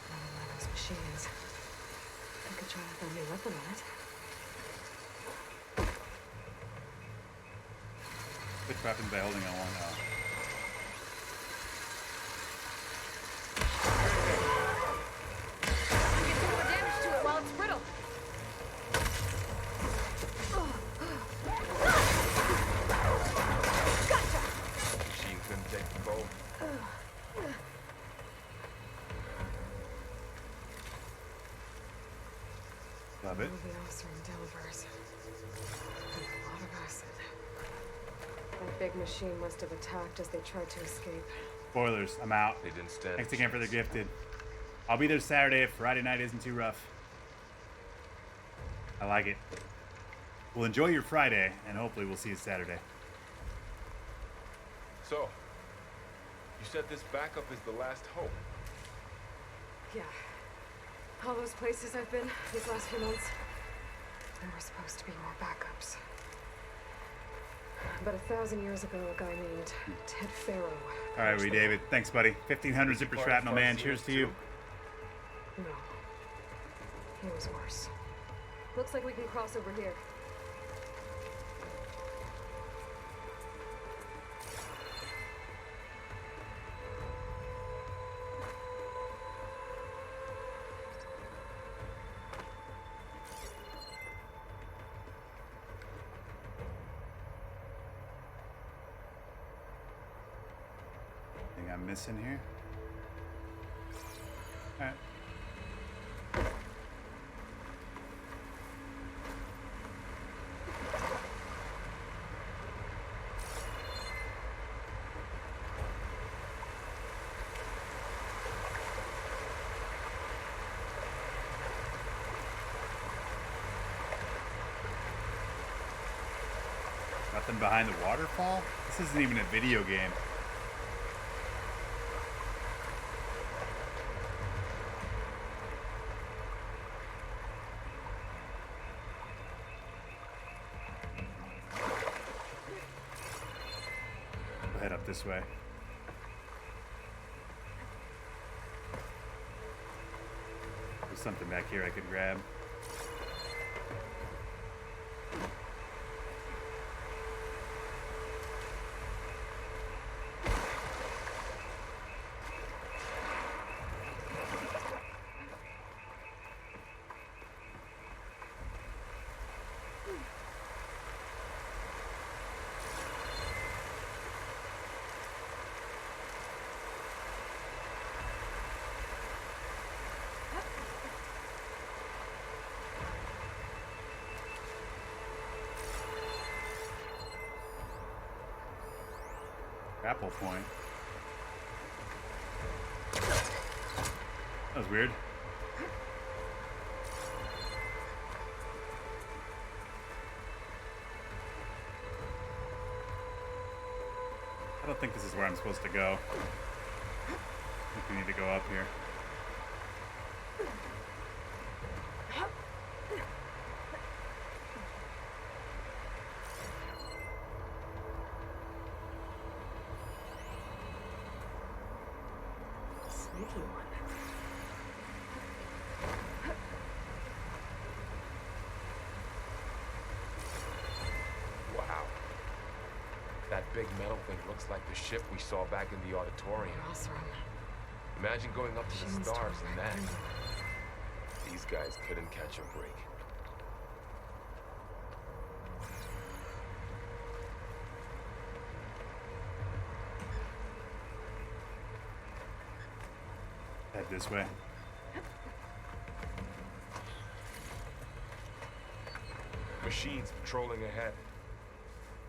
Another one of those machines. I could try out that new weapon on it. Which weapons by holding on one? You can do more damage to it while it's brittle. Gotcha! Machine couldn't take the bolt. Love it. The Osram Delvers. And a lot of acid. That big machine must have attacked as they tried to escape. Spoilers. I'm out. They didn't stand. Thanks again for the gifted. I'll be there Saturday if Friday night isn't too rough. I like it. We'll enjoy your Friday, and hopefully we'll see you Saturday. So, you said this backup is the last hope. Yeah. All those places I've been these last few months, there were supposed to be more backups. But 1,000 years ago, a guy named Ted Farrow. All right, Wee David. Thanks, buddy. 1,500 zipper Part shrapnel, of man. Zenith Cheers to too. you. No. He was worse. Looks like we can cross over here. Anything I'm missing here? All right. Nothing behind the waterfall? This isn't even a video game. We'll head up this way. There's something back here I could grab. Grapple point. That was weird. I don't think this is where I'm supposed to go. I think we need to go up here. Sneaky one. Wow. That big metal thing looks like the ship we saw back in the auditorium. Osram. Imagine going up to the Machine's stars tore in right that. through them. These guys couldn't catch a break. Head this way. Machines patrolling ahead.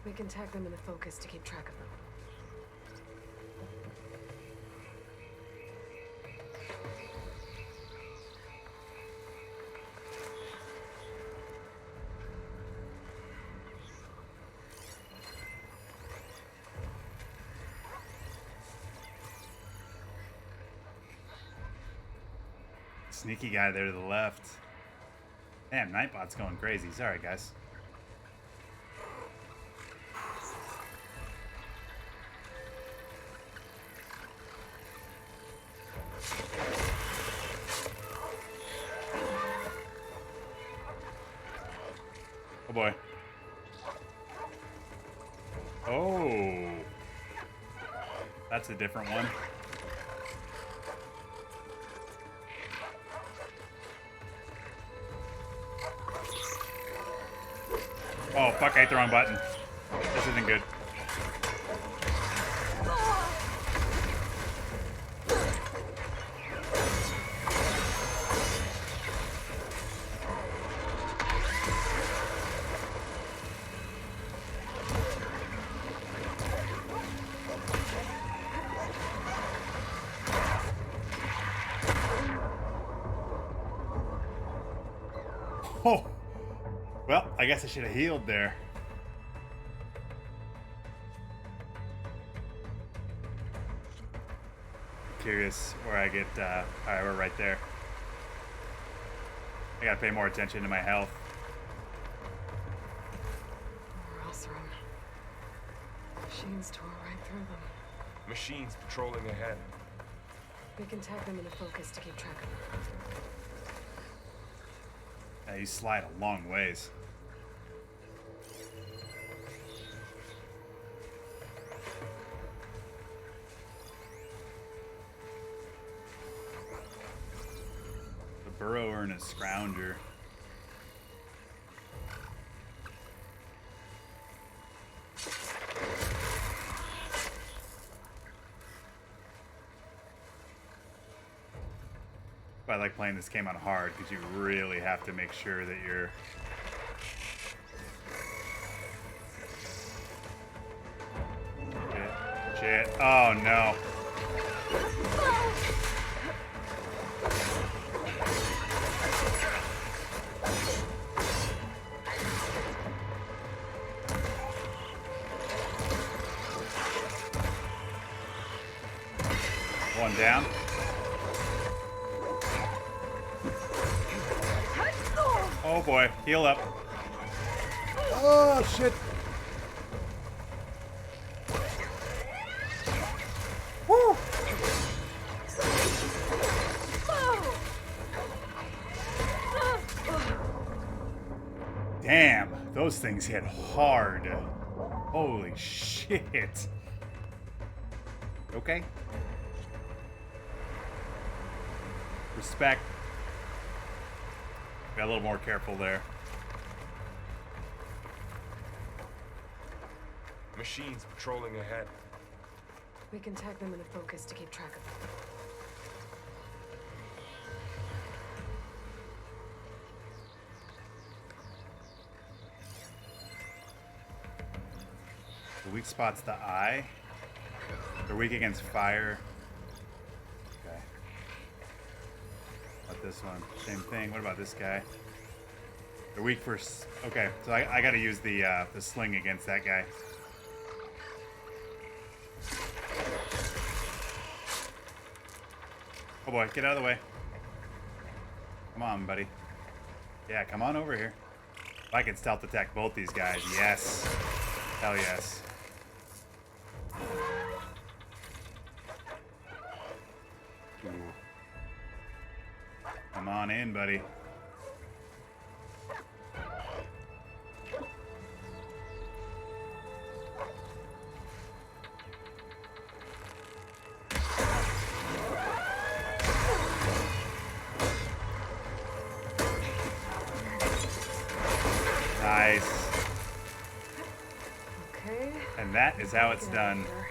We can tag them in the focus to keep track of them. Sneaky guy there to the left. Damn, Nightbot's going crazy. Sorry, guys. Oh boy. Oh. That's a different one. Oh, fuck, I hit the wrong button. This isn't good. Oh. Well, I guess I should have healed there. Curious where I get, alright, we're right there. I gotta pay more attention to my health. More Osram. Machines tore right through them. Machines patrolling ahead. We can tag them in the focus to keep track of them. Yeah, you slide a long ways. The burrower and a scrounger. I like playing this game on hard because you really have to make sure that you're shit. Oh no. One down. Oh boy, heal up. Oh shit. Woo! Damn, those things hit hard. Holy shit. Okay. Respect. Got a little more careful there. Machines patrolling ahead. We can tag them in the focus to keep track of them. The weak spot's the eye. They're weak against fire. Okay. What about this one? Same thing. What about this guy? They're weak for... Okay, so I gotta use the sling against that guy. Oh boy, get out of the way. Come on, buddy. Yeah, come on over here. If I could stealth attack both these guys, yes. Hell yes. Ooh. Come on in, buddy. Nice. Okay. And that is how it's Get out of done. here.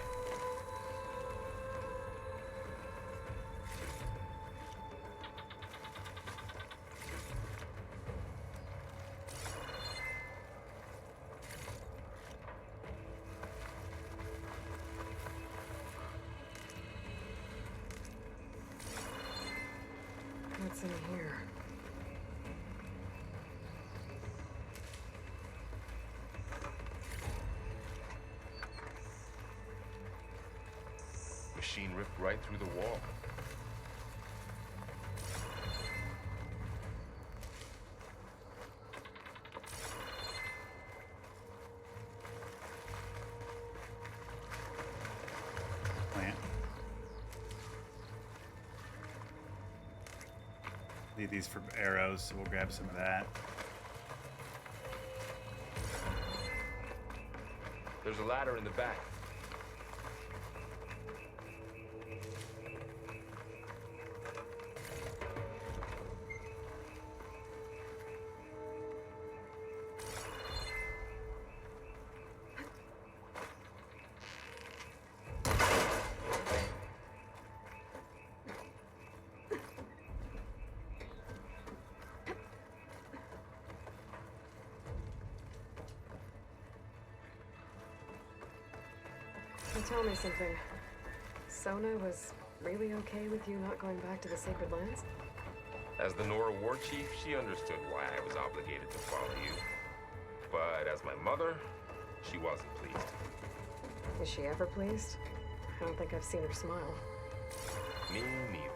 What's in here? Machine ripped right through the wall. Plant. Need these for arrows, so we'll grab some of that. There's a ladder in the back. So tell me something. Sona was really okay with you not going back to the Sacred Lands? As the Nora war chief, she understood why I was obligated to follow you. But as my mother, she wasn't pleased. Is she ever pleased? I don't think I've seen her smile. Me neither.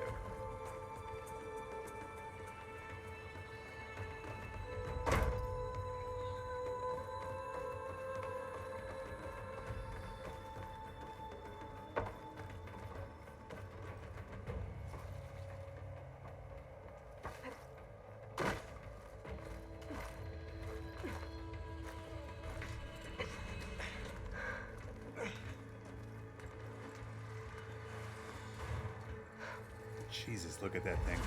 Jesus, look at that thing.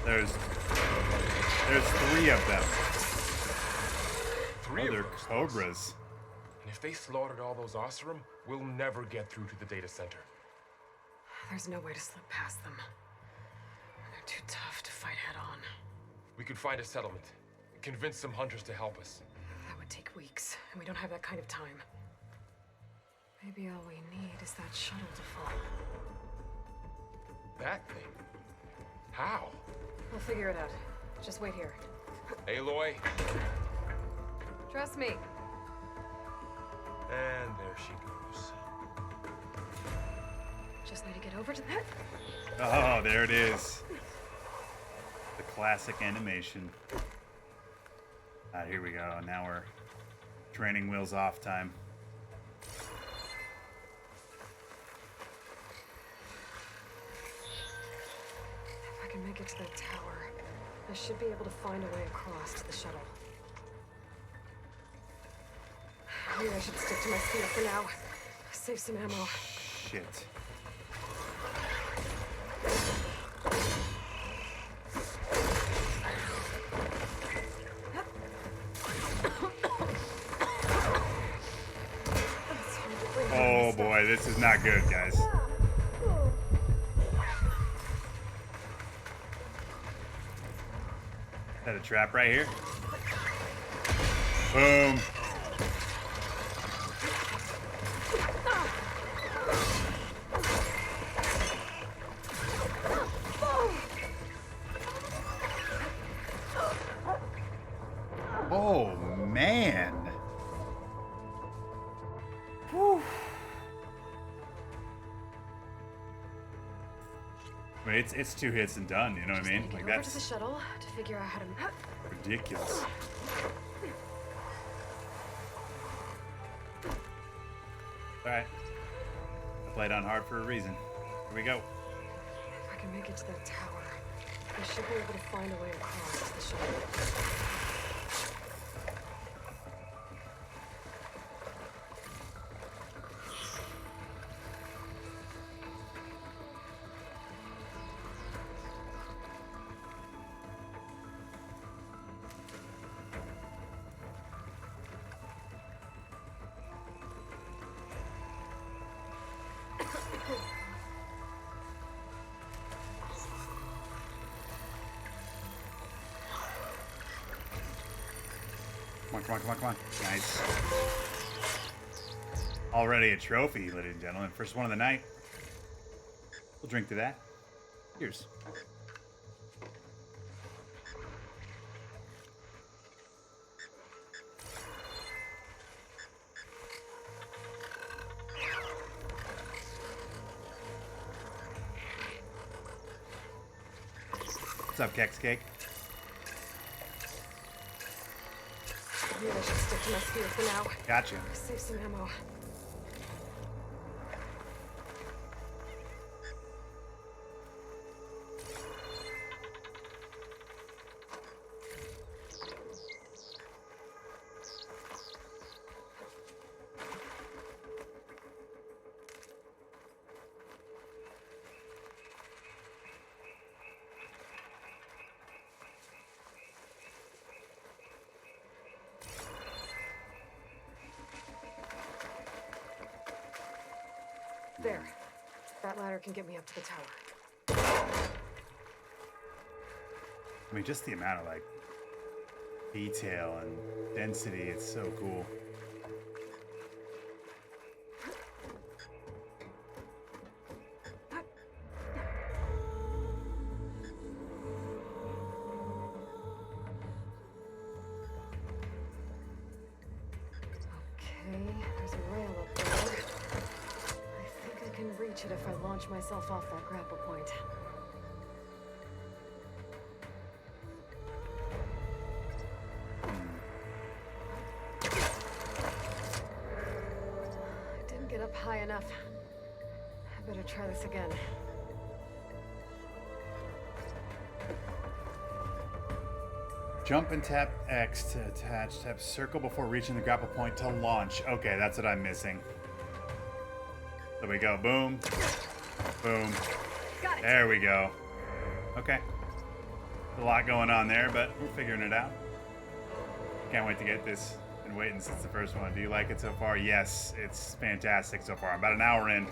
There's 3 of them. Three Oh, of they're those cobras. And if they slaughtered all those Oseram, we'll never get through to the data center. There's no way to slip past them. They're too tough to fight head on. We could find a settlement. Convince some hunters to help us. That would take weeks, and we don't have that kind of time. Maybe all we need is that shuttle to fall. That thing? How? We'll figure it out. Just wait here. Aloy. Trust me. And there she goes. Just need to get over to that. Oh, there it is. The classic animation. Here we go. Now we're training wheels off time. If I can make it to that tower, I should be able to find a way across to the shuttle. Maybe I should stick to my spear for now. Save some ammo. Shit. Oh boy, this is not good, guys. Is that a trap right here? Boom. Oh man. Whew. I mean, it's 2 hits and done, you know what I mean? Just Like get over to the that's shuttle to figure out how to. ridiculous. Alright. I played on hard for a reason. Here we go. If I can make it to that tower, I should be able to find a way across to the shuttle. Come on, come on, come on, come on. Nice. Already a trophy, ladies and gentlemen. First one of the night. We'll drink to that. Cheers. What's up, Kex Cake? Maybe I should stick to my spear for now. Gotcha. Save some ammo. There. That ladder can get me up to the tower. I mean, just the amount of, like, detail and density, it's so cool. Okay, there's a rail up there. I think I can reach it if I launch myself off that grapple point. I didn't get up high enough. I better try this again. Jump and tap X to attach. Tap circle before reaching the grapple point to launch. Okay, that's what I'm missing. There we go. Boom. Boom. Got it. There we go. Okay. A lot going on there, but we're figuring it out. Can't wait to get this. Been waiting since the first one. Do you like it so far? Yes, it's fantastic so far. I'm about an hour in.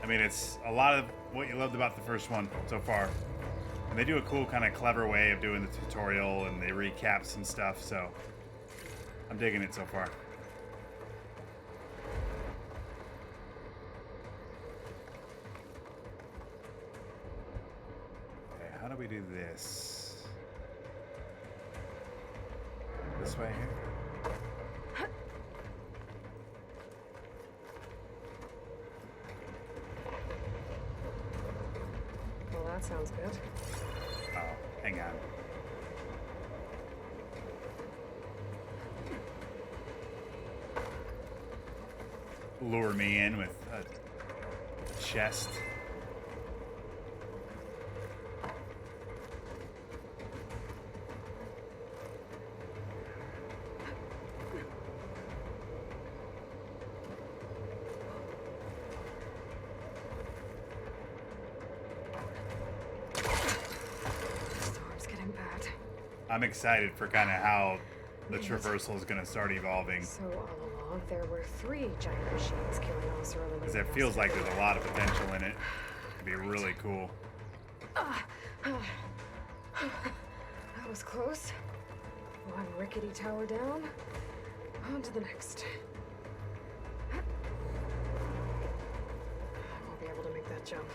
I mean, it's a lot of what you loved about the first one so far. And they do a cool kind of clever way of doing the tutorial, and they recap some stuff, so I'm digging it so far. Okay, how do we do this? This way here? Well, that sounds good. Oh, hang on. Lure me in with a chest. Storm's getting bad. I'm excited for kind of how the traversal is going to start evolving. So all along, there were 3 giant machines killing all surrounding. Because it feels like there's a lot of potential in it. It'd be really cool. That was close. One rickety tower down. On to the next. I won't be able to make that jump.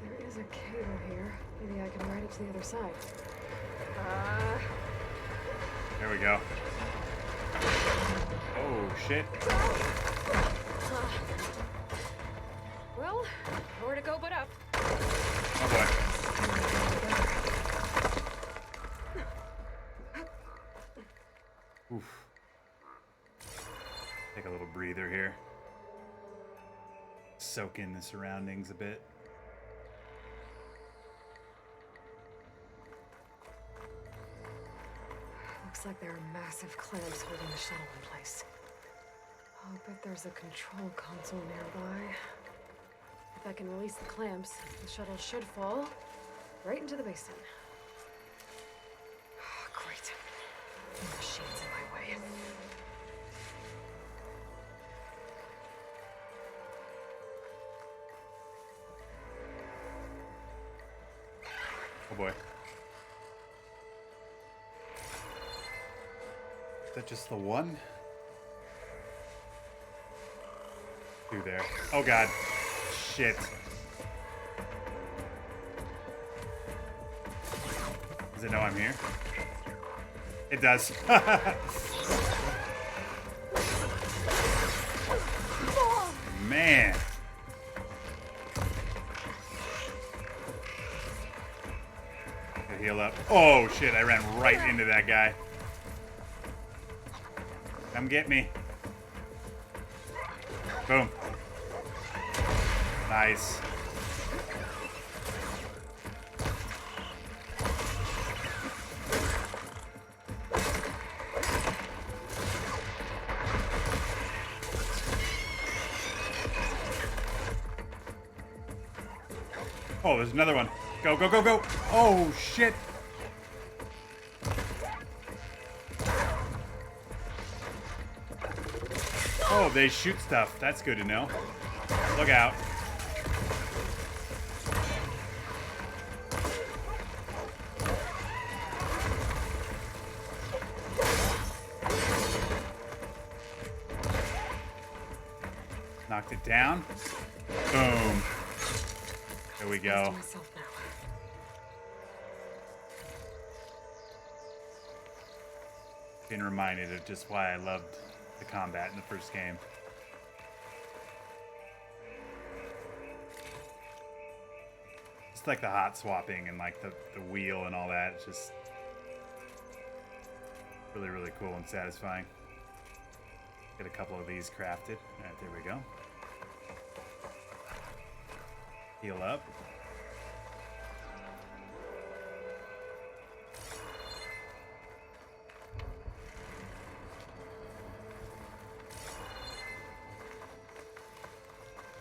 There is a cable here. Maybe I can ride it to the other side. There we go. Oh, shit. Well, nowhere to go but up. Oh, boy. Oof. Take a little breather here. Soak in the surroundings a bit. Looks like there are massive clamps holding the shuttle in place. I'll bet there's a control console nearby. If I can release the clamps, the shuttle should fall right into the basin. Great. The machine's in my way. Oh boy. Is that just the one? Two there. Oh god. Shit. Does it know I'm here? It does. Man. Heal up. Oh shit, I ran right into that guy. Come get me. Boom. Nice. Oh, there's another one. Go, go, go, go. Oh, shit. Oh, they shoot stuff. That's good to know. Look out. Knocked it down. Boom. There we go. Being reminded of just why I loved the combat in the first game. Just like the hot swapping and like the wheel and all that. It's just really, really cool and satisfying. Get a couple of these crafted. All right, there we go. Heal up.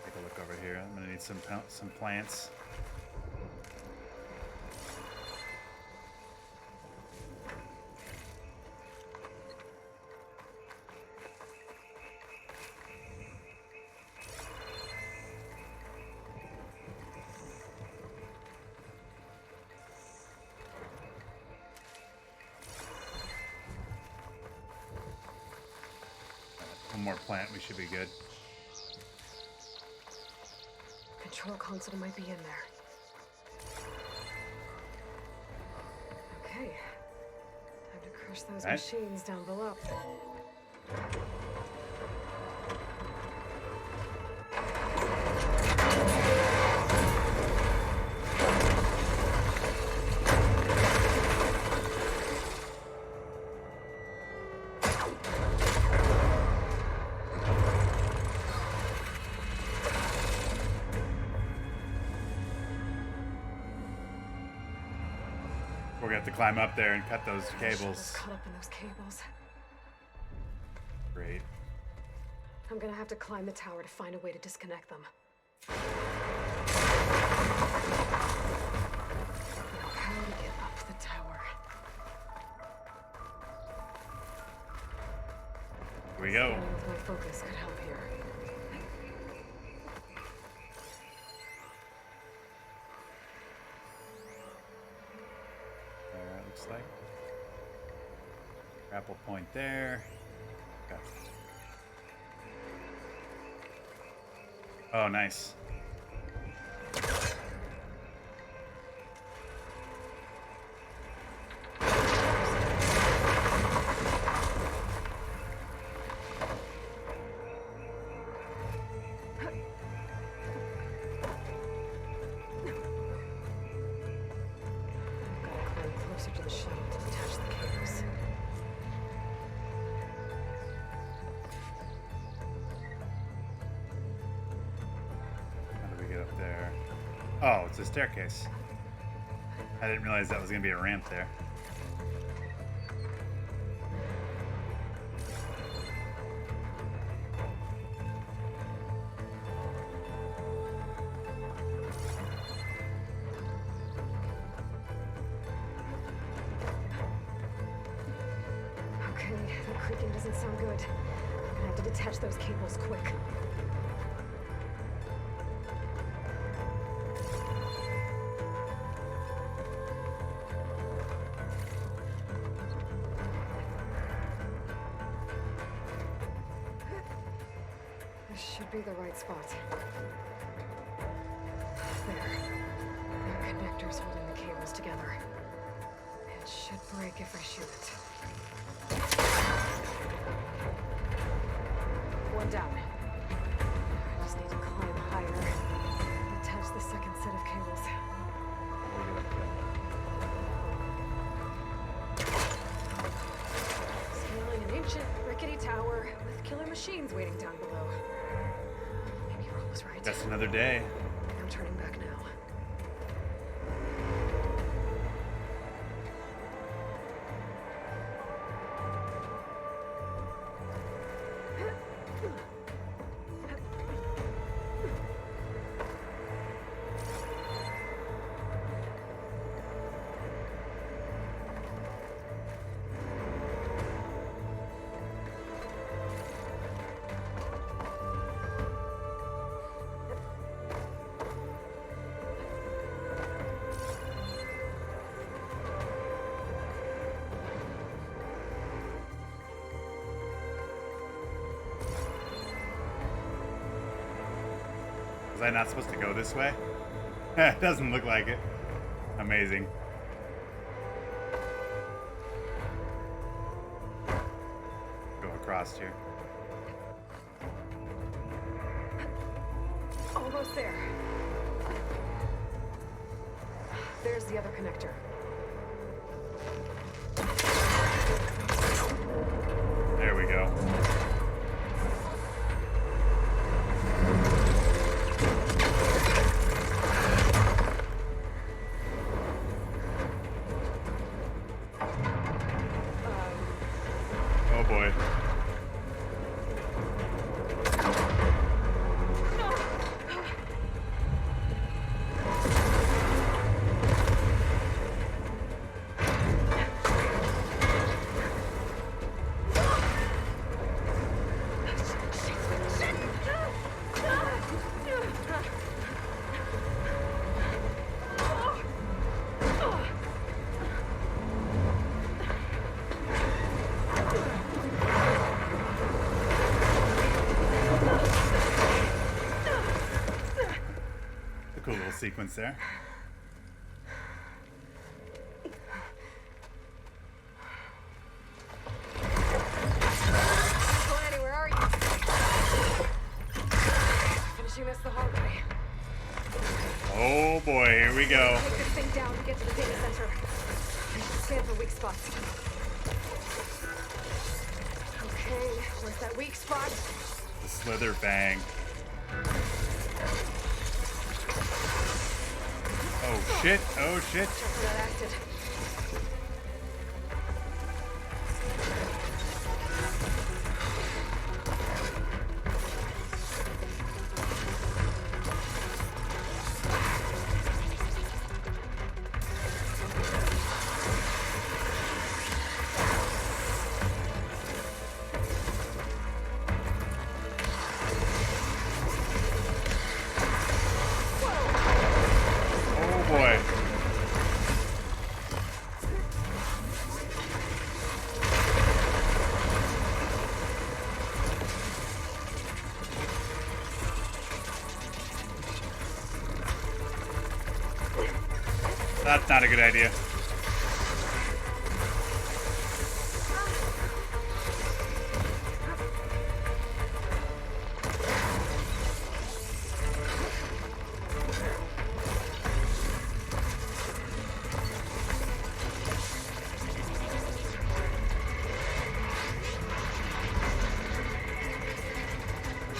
Take a look over here. I'm gonna need some plants. One more plant, we should be good. Control console might be in there. Okay. Time to crush those machines down below. We're gonna have to climb up there and cut those cables. Caught up in those cables. Great. I'm gonna have to climb the tower to find a way to disconnect them. How to get up the tower? Here we go. Staying with my focus could help here. Looks like. Grapple point there. Got it. Oh, nice. To the shuttle to detach the cables. How do we get up there? Oh, it's a staircase. I didn't realize that was going to be a ramp there. The creaking doesn't sound good. I'm gonna have to detach those cables quick. should be the right spot. There. There are connectors holding the cables together. It should break if I shoot it. One down. I just need to climb higher. Attach the second set of cables. Scaling an ancient, rickety tower with killer machines waiting down below. Maybe Roll was right. Just another day. I'm turning back now. Was I not supposed to go this way? It doesn't look like it. Amazing. Go across here. Almost there. There's the other connector. There we go. Oh boy. A cool little sequence there. Glenny, where are you? Finishing this the hard way. Oh boy, here we go. Take this thing down to get to the data center. Scan for weak spots. Okay, where's that weak spot? The slither bang. Oh shit, oh shit. Check for that acid. Oh boy. That's not a good idea.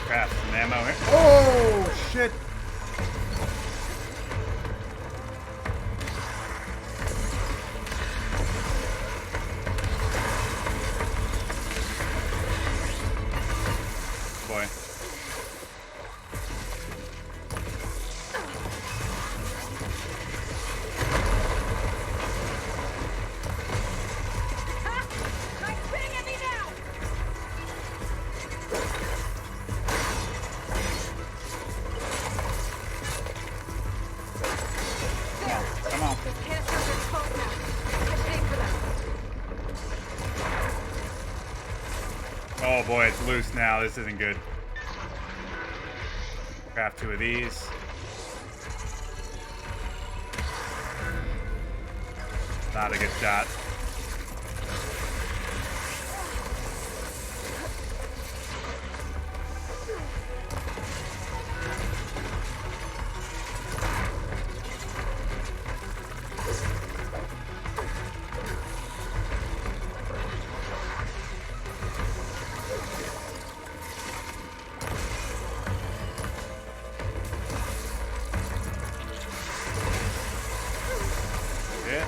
Crap, some ammo here. Oh shit! Boy. I'm spinning at me now! There! Come on. This canister's exposed now. I'm paying for that. Oh boy, it's loose now. This isn't good. Craft 2 of these. Not a good shot. Yeah.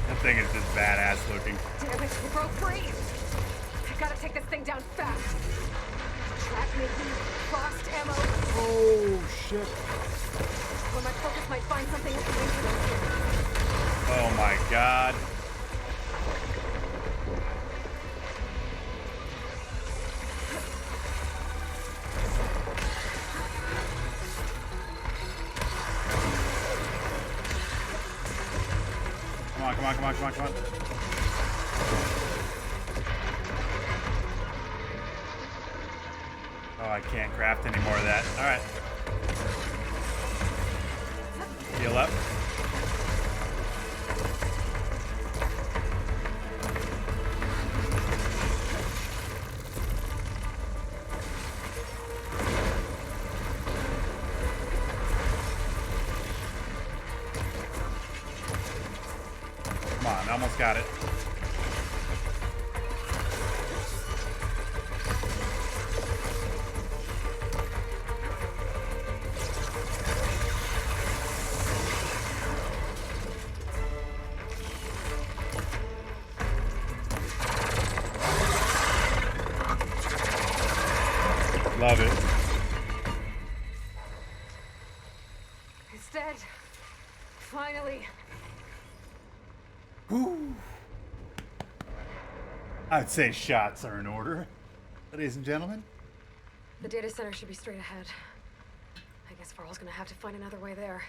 That thing is just badass looking. Damn it, we broke free! I gotta take this thing down fast. Track making, frost ammo. Oh shit. When my focus might find something at the entrance. Oh my god. Come on, come on, come on, come on, come on. Oh, I can't craft any more of that. Alright. Heal up. Come on, almost got it. Love it. It's dead. Finally. Whew. I'd say shots are in order, ladies and gentlemen. The data center should be straight ahead. I guess Varl's gonna have to find another way there.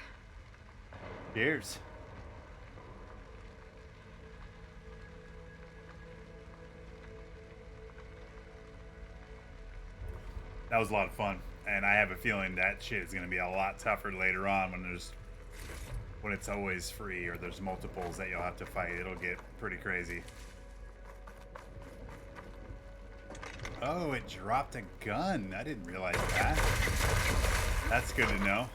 Cheers. That was a lot of fun, and I have a feeling that shit is going to be a lot tougher later on when it's always free or there's multiples that you'll have to fight. It'll get pretty crazy. Oh, it dropped a gun. I didn't realize that. That's good to know.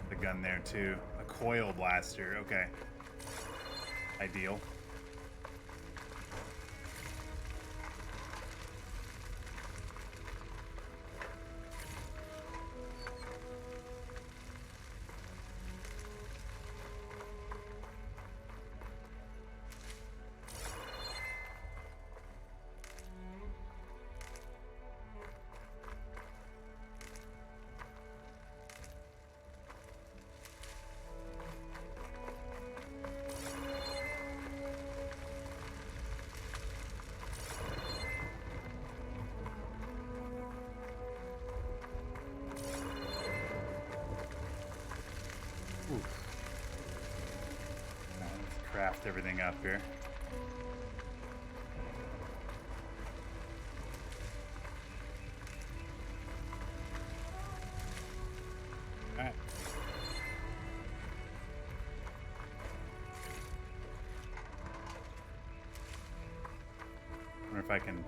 The gun there too. A coil blaster. Okay. Ideal. Let's craft everything up here. Alright. Wonder if I can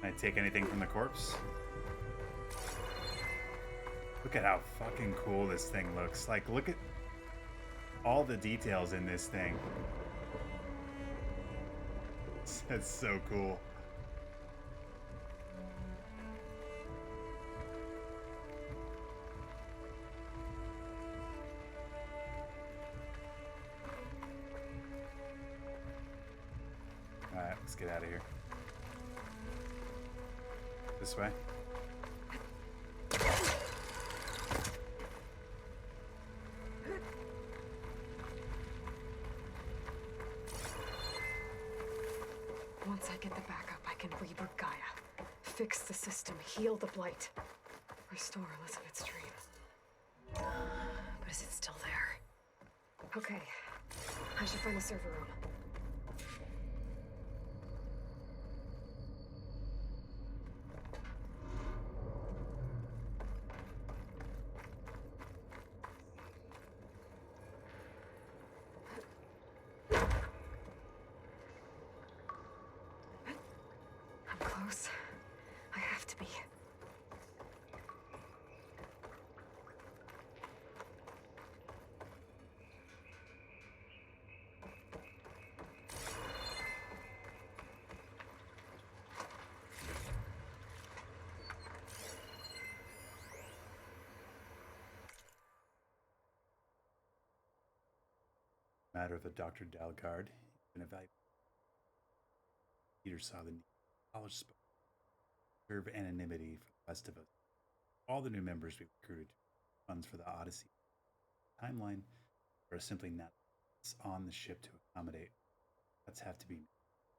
I take anything from the corpse? Look at how fucking cool this thing looks. Like, look at all the details in this thing. That's so cool. Alright, let's get out of here. This way? Fix the system, heal the blight, restore Elizabeth's dream. But is it still there? Okay, I should find the server room. I'm close. I have to be. Matter of the Dr. Dalgard, been evaluated. Peter saw the need for college spoke, serve anonymity for the rest of us. All the new members we recruited, funds for the Odyssey timeline, are simply not on the ship to accommodate. That's have to be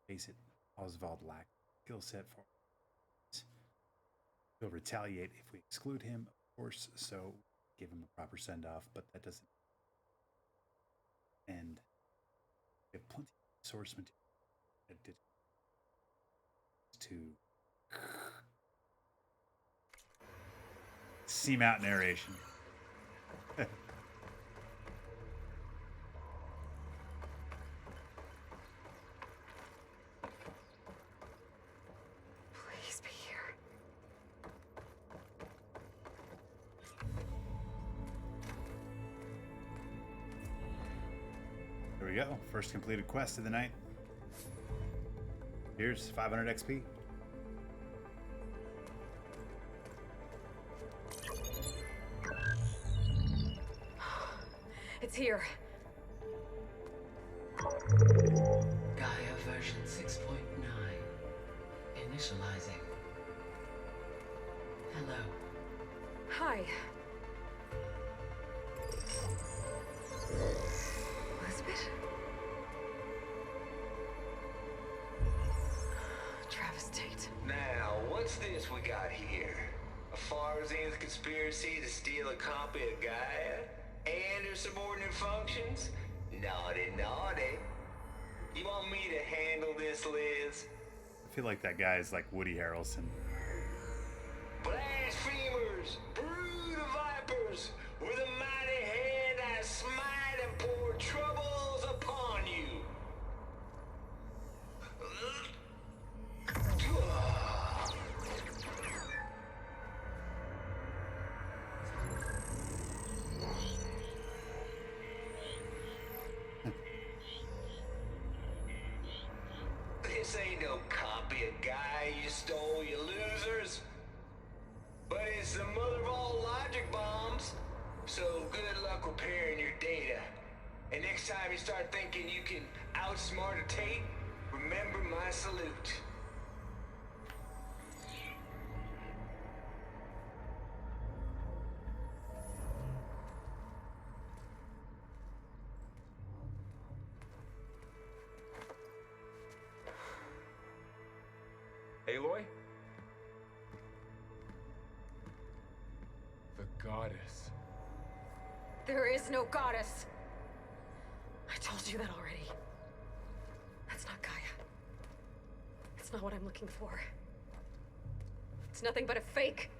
face it. Oswald lacks skill set for us. He'll retaliate if we exclude him, of course, so give him a proper send off, but that doesn't end. We have plenty of source material to seam out narration. Please be here. There we go. First completed quest of the night. Here's 500 XP. It's here. Gaia version 6.9. Initializing. Hello. Hi. Elizabeth? Travis Tate. Now, what's this we got here? A Farzian's conspiracy to steal a copy of Gaia? And her subordinate functions? Naughty, naughty. You want me to handle this, Liz? I feel like that guy is like Woody Harrelson. Blasphemers! Brood of vipers! With a mighty hand I smite and pour troubles upon you! This ain't no copy of Guy you stole, you losers. But it's the mother of all logic bombs. So good luck repairing your data. And next time you start thinking you can outsmart a Tate, remember my salute. Aloy? The goddess. There is no goddess. I told you that already. That's not Gaia. It's not what I'm looking for. It's nothing but a fake.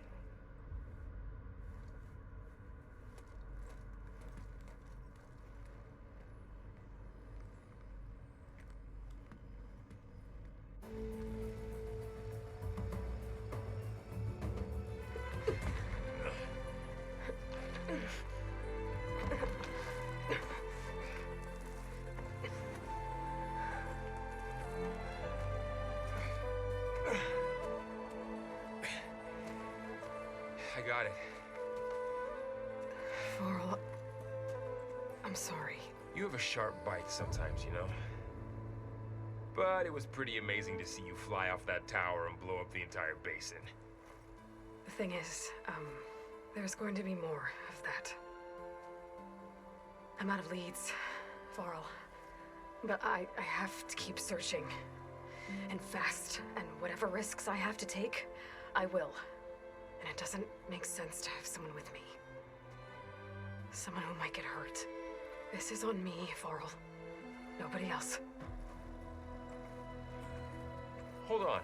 I got it. Varl, I'm sorry. You have a sharp bite sometimes, you know? But it was pretty amazing to see you fly off that tower and blow up the entire basin. The thing is, there's going to be more of that. I'm out of leads, Varl. But I have to keep searching. and fast, and whatever risks I have to take, I will. And it doesn't make sense to have someone with me. Someone who might get hurt. This is on me, Varl. Nobody else. Hold on.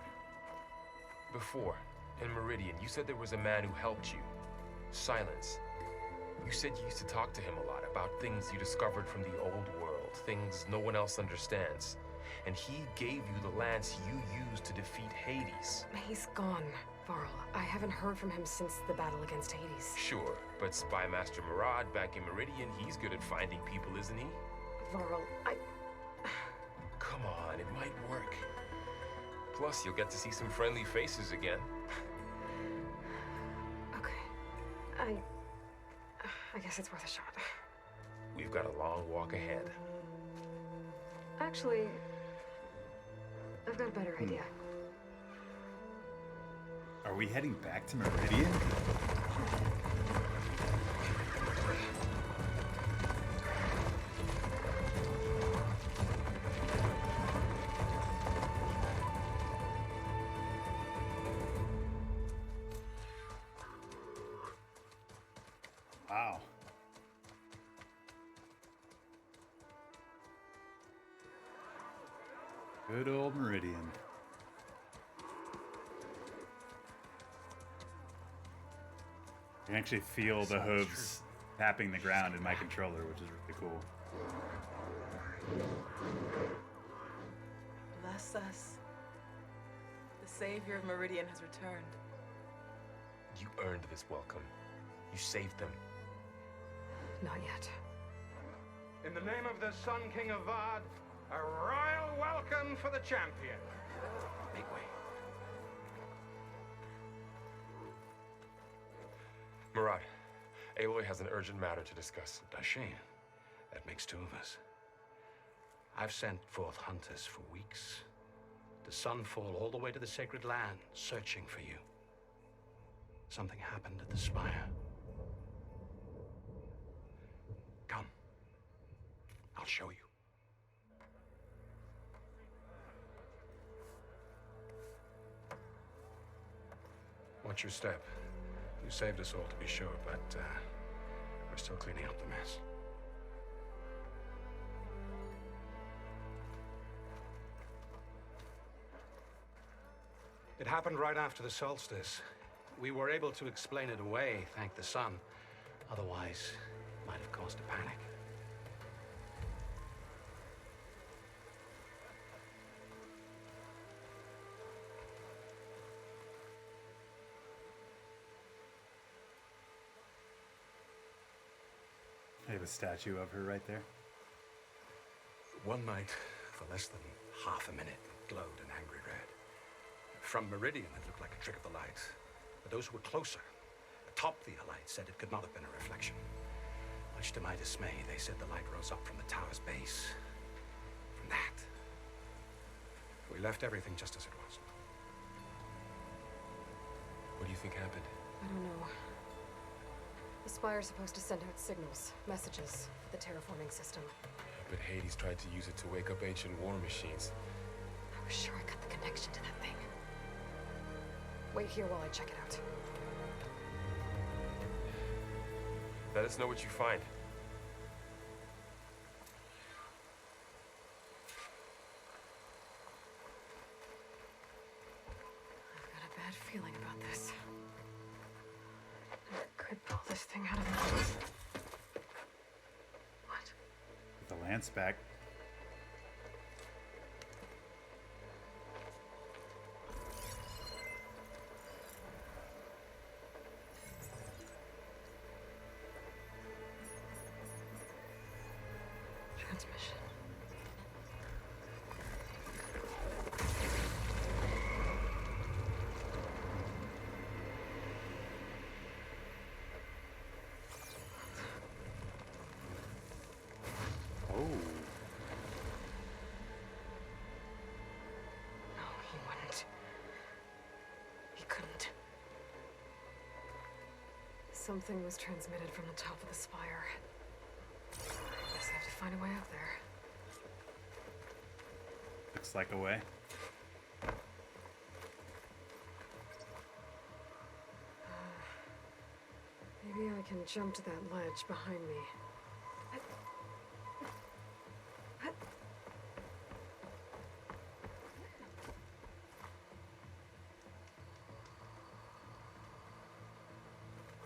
Before, in Meridian, you said there was a man who helped you. Silence. You said you used to talk to him a lot about things you discovered from the old world, things no one else understands. And he gave you the lance you used to defeat Hades. He's gone, Varl. I haven't heard from him since the battle against Hades. Sure, but Spy Master Murad back in Meridian, he's good at finding people, isn't he? Varl, Come on, it might work. Plus, you'll get to see some friendly faces again. Okay. I guess it's worth a shot. We've got a long walk ahead. Actually, I've got a better idea. Are we heading back to Meridian? Wow. Good old Meridian. You can actually feel the hooves tapping the ground in my controller, which is really cool. Bless us. The savior of Meridian has returned. You earned this welcome. You saved them. Not yet. In the name of the Sun King of Vard, a royal welcome for the champion. Make way. Murad, Aloy has an urgent matter to discuss. Does she? That makes two of us. I've sent forth hunters for weeks. To Sunfall all the way to the Sacred Land, searching for you. Something happened at the Spire. Come. I'll show you. Watch your step. You saved us all, to be sure, but we're still cleaning up the mess. It happened right after the solstice. We were able to explain it away, thank the sun. Otherwise, it might have caused a panic. I have a statue of her right there. One night, for less than half a minute, it glowed an angry red. From Meridian, it looked like a trick of the light. But those who were closer, atop the light, said it could not have been a reflection. Much to my dismay, they said the light rose up from the tower's base. From that. We left everything just as it was. What do you think happened? I don't know. The Spire's supposed to send out signals, messages for the terraforming system. But Hades tried to use it to wake up ancient war machines. I was sure I got the connection to that thing. Wait here while I check it out. Let us know what you find. I've got a bad feeling about this. I could pull this thing out of me. What? Get the lance back. Transmission. Oh. No, he wouldn't. He couldn't. Something was transmitted from the top of the spire. Guess I have to find a way up there. Looks like a way. Maybe I can jump to that ledge behind me.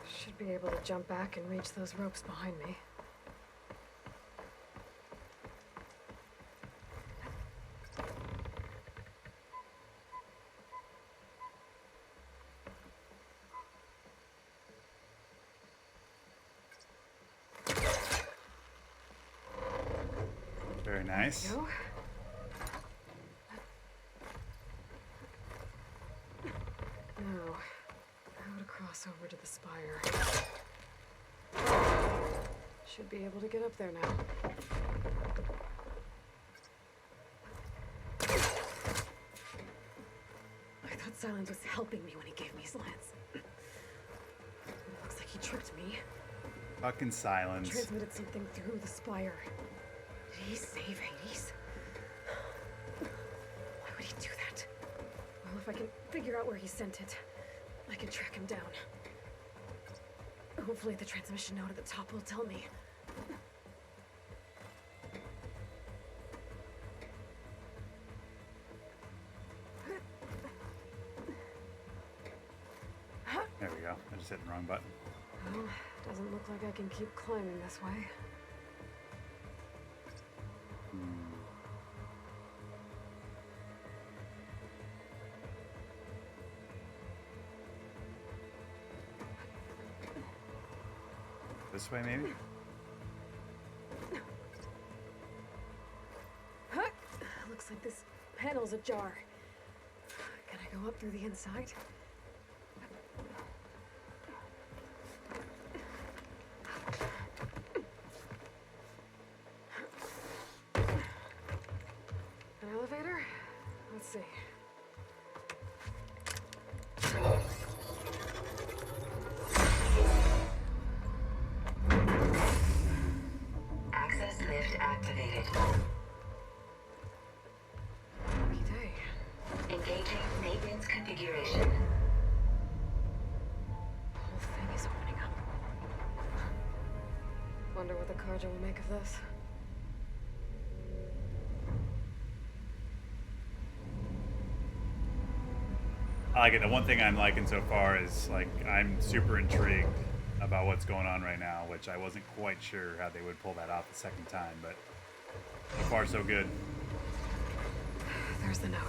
Should be able to jump back and reach those ropes behind me. Very nice. There we go. Now, how to cross over to the spire. Should be able to get up there now. I thought Silence was helping me when he gave me his lance. Looks like he tricked me. Fucking Silence. Transmitted something through the spire. Did he save Hades? Why would he do that? Well, if I can figure out where he sent it, I can track him down. Hopefully the transmission node at the top will tell me. There we go. I just hit the wrong button. Well, doesn't look like I can keep climbing this way. This way, maybe? Looks like this panel's ajar. Can I go up through the inside? An elevator? Let's see. Access lift activated. Lucky day. Engaging maintenance configuration. The whole thing is opening up. Wonder what the Carja will make of this. I like it. The one thing I'm liking so far is, like, I'm super intrigued about what's going on right now, which I wasn't quite sure how they would pull that off the second time, but so far so good. There's the note.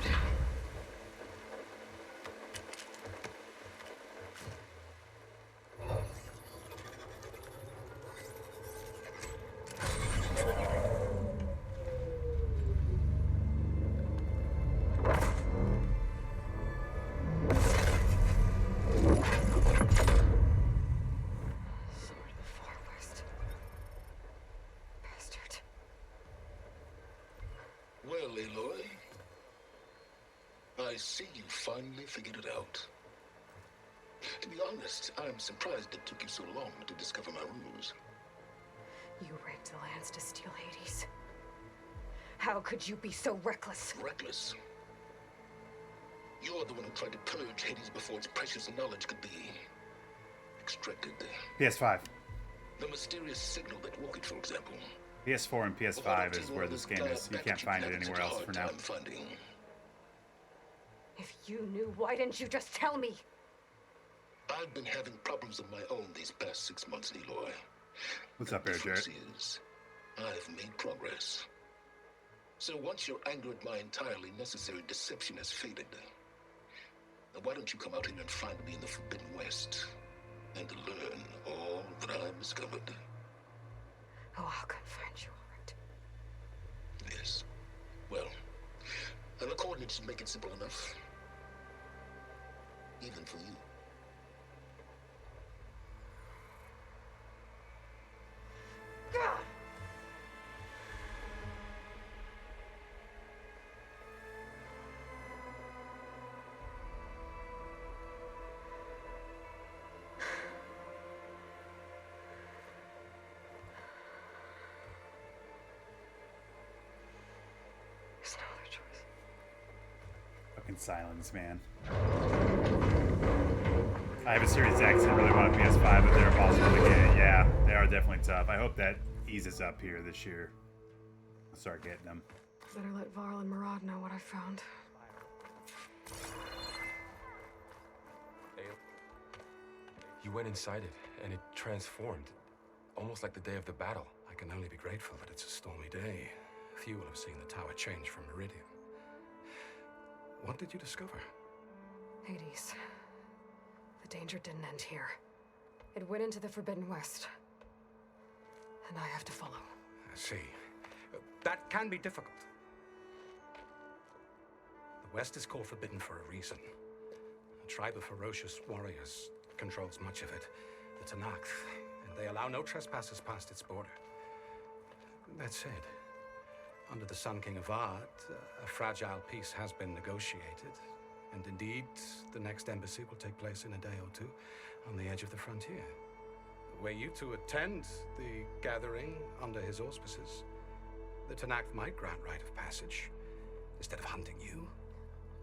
Sword of the Far West. Bastard. Well, Aloy, I see you finally figured it out. To be honest, I'm surprised it took you so long to discover my ruse. You raped the lands to steal Hades. How could you be so reckless? Reckless? You're the one who tried to purge Hades before its precious knowledge could be extracted. PS5. The mysterious signal that woke it, for example. PS4 and PS5 is where this game is. You can't find it anywhere else for now. If you knew, why didn't you just tell me? I've been having problems of my own these past 6 months, Eloy. What's up, Air Jarrett? I've made progress. So once your anger at my entirely necessary deception has faded, now why don't you come out here and find me in the Forbidden West and learn all that I've discovered? Oh, I'll come find you, all right. Yes. Well, and the coordinates make it simple enough. Even for you. God! There's no other choice. Fucking Silence, man. I have a Series X and really want a PS5, but they're impossible to get. Yeah, they are definitely tough. I hope that eases up here this year. I'll start getting them. Better let Varl and Murad know what I found. You went inside it, and it transformed, almost like the day of the battle. I can only be grateful that it's a stormy day. Few will have seen the tower change from Meridian. What did you discover? Hades. The danger didn't end here. It went into the Forbidden West. And I have to follow. I see. That can be difficult. The West is called Forbidden for a reason. A tribe of ferocious warriors controls much of it, the Tanakh, and they allow no trespassers past its border. That said, under the Sun King of Ard, a fragile peace has been negotiated, and indeed, the next embassy will take place in a day or two on the edge of the frontier. Were you to attend the gathering under his auspices, the Tanakh might grant right of passage instead of hunting you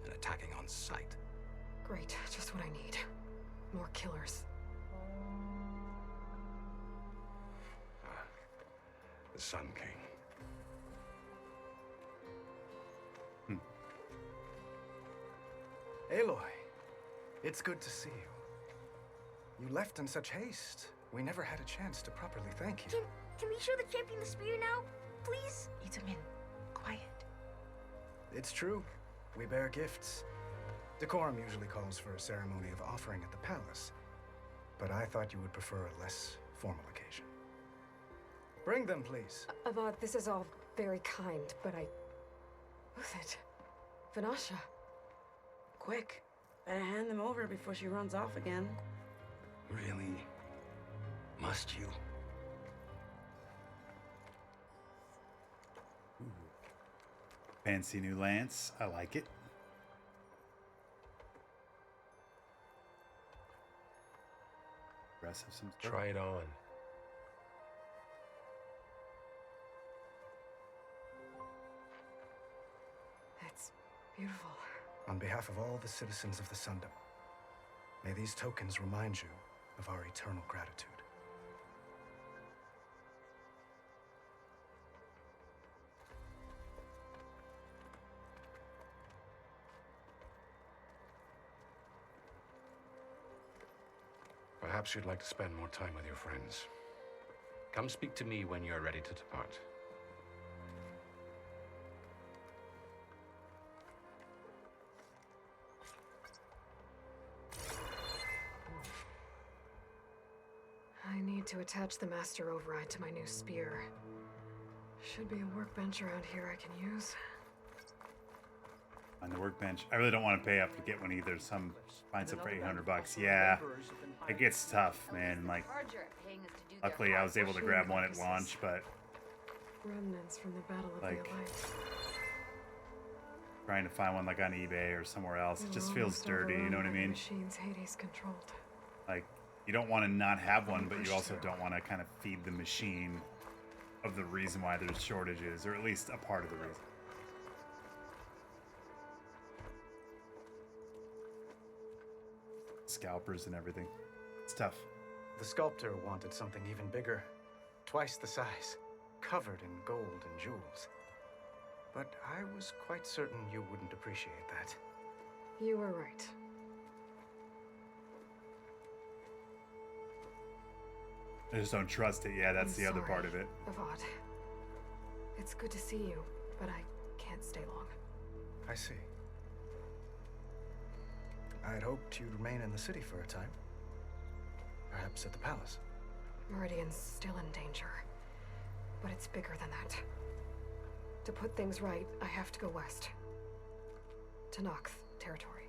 and attacking on sight. Great, just what I need. More killers. The Sun King. Aloy, it's good to see you. You left in such haste. We never had a chance to properly thank you. Can we show the champion the spear now, please? Itamin, quiet. It's true. We bear gifts. Decorum usually calls for a ceremony of offering at the palace, but I thought you would prefer a less formal occasion. Bring them, please. Avad, this is all very kind, but Who's it? Vanasha. Quick. Better hand them over before she runs off again. Really? Must you? Ooh. Fancy new lance. I like it. Aggressive some stuff. Try it on. It's beautiful. On behalf of all the citizens of the Sundom, may these tokens remind you of our eternal gratitude. Perhaps you'd like to spend more time with your friends. Come speak to me when you're ready to depart. I need to attach the master override to my new spear. Should be a workbench around here I can use. On the workbench. I really don't want to pay up to get one either. Some find some for $800. Yeah, it gets tough, man. Like, luckily I was able to grab one at launch, but Remnants from the Battle of like, the Alliance. trying to find one like on eBay or somewhere else, it just feels dirty. You know what I mean? Machines Hades controlled. Like, you don't want to not have one, but you also don't want to kind of feed the machine of the reason why there's shortages, or at least a part of the reason. Scalpers and everything. It's tough. The sculptor wanted something even bigger, twice the size, covered in gold and jewels. But I was quite certain you wouldn't appreciate that. You were right. I just don't trust it. Yeah, that's I'm the other sorry, part of it. Avad. It's good to see you, but I can't stay long. I see. I had hoped you'd remain in the city for a time. Perhaps at the palace. Meridian's still in danger, but it's bigger than that. To put things right, I have to go west. To Tanakh territory.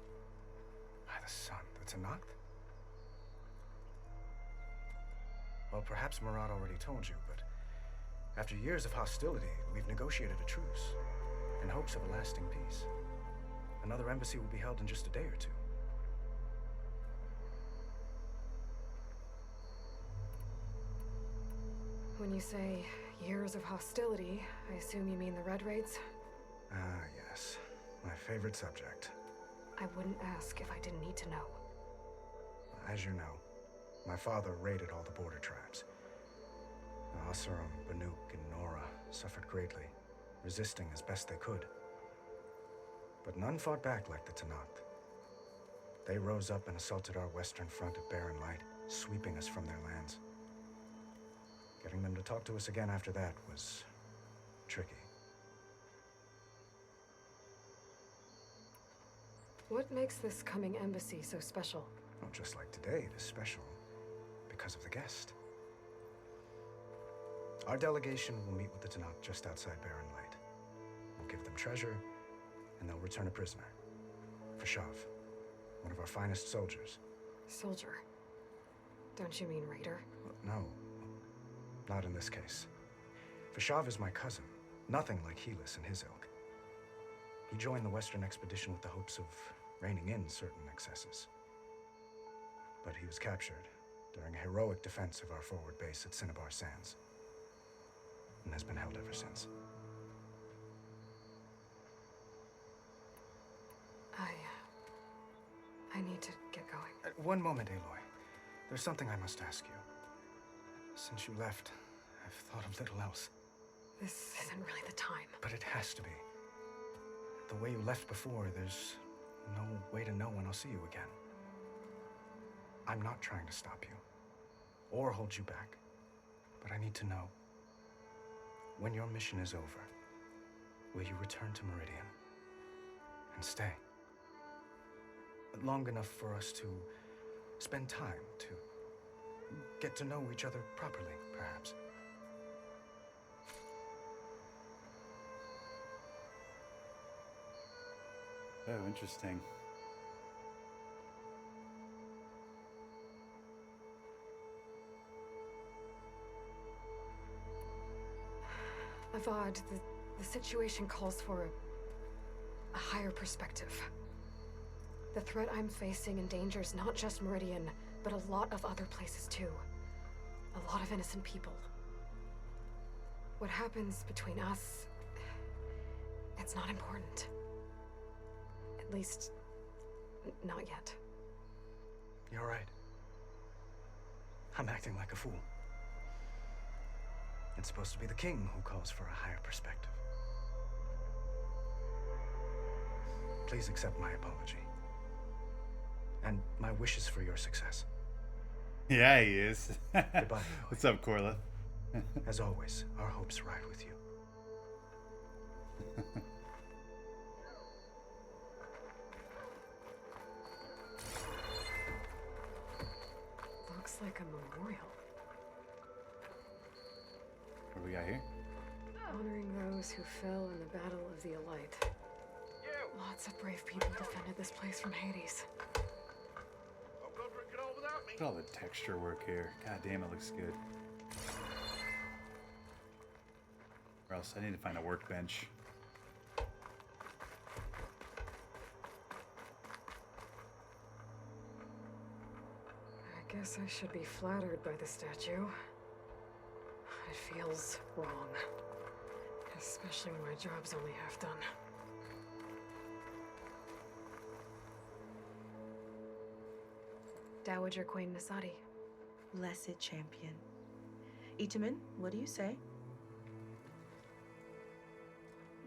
By the sun, the Tanakh? Well, perhaps Murad already told you, but after years of hostility, we've negotiated a truce in hopes of a lasting peace. Another embassy will be held in just a day or two. When you say years of hostility, I assume you mean the Red Raids? Ah, yes. My favorite subject. I wouldn't ask if I didn't need to know. As you know, my father raided all the border tribes. Asurum, Banuk, and Nora suffered greatly, resisting as best they could. But none fought back like the Tanakh. They rose up and assaulted our western front at Barren Light, sweeping us from their lands. Getting them to talk to us again after that was tricky. What makes this coming embassy so special? Well, just like today, it is special because of the guest. Our delegation will meet with the Tanakh just outside Barren Light. We'll give them treasure, and they'll return a prisoner. Fashav, one of our finest soldiers. Soldier? Don't you mean raider? No, not in this case. Fashav is my cousin, nothing like Helis and his ilk. He joined the Western expedition with the hopes of reining in certain excesses. But he was captured during a heroic defense of our forward base at Cinnabar Sands, and has been held ever since. I need to get going. One moment, Aloy. There's something I must ask you. Since you left, I've thought of little else. This isn't really the time. But it has to be. The way you left before, there's no way to know when I'll see you again. I'm not trying to stop you, or hold you back, but I need to know, when your mission is over, will you return to Meridian and stay? Long enough for us to spend time, to get to know each other properly, perhaps. Oh, interesting. Avad, the situation calls for a higher perspective. The threat I'm facing endangers not just Meridian, but a lot of other places too. A lot of innocent people. What happens between us, it's not important. At least, not yet. You're right. I'm acting like a fool. It's supposed to be the king who calls for a higher perspective. Please accept my apology. And my wishes for your success. Yeah, he is. Goodbye. What's up, Corla? As always, our hopes ride with you. Looks like a memorial. What do we got here? Honoring those who fell in the Battle of the Elite. Lots of brave people defended this place from Hades. Look at all the texture work here. God damn, it looks good. Or else I need to find a workbench. I guess I should be flattered by the statue. It feels wrong. Especially when my job's only half done. Dowager Queen Nasadi. Blessed champion. Itamen, what do you say?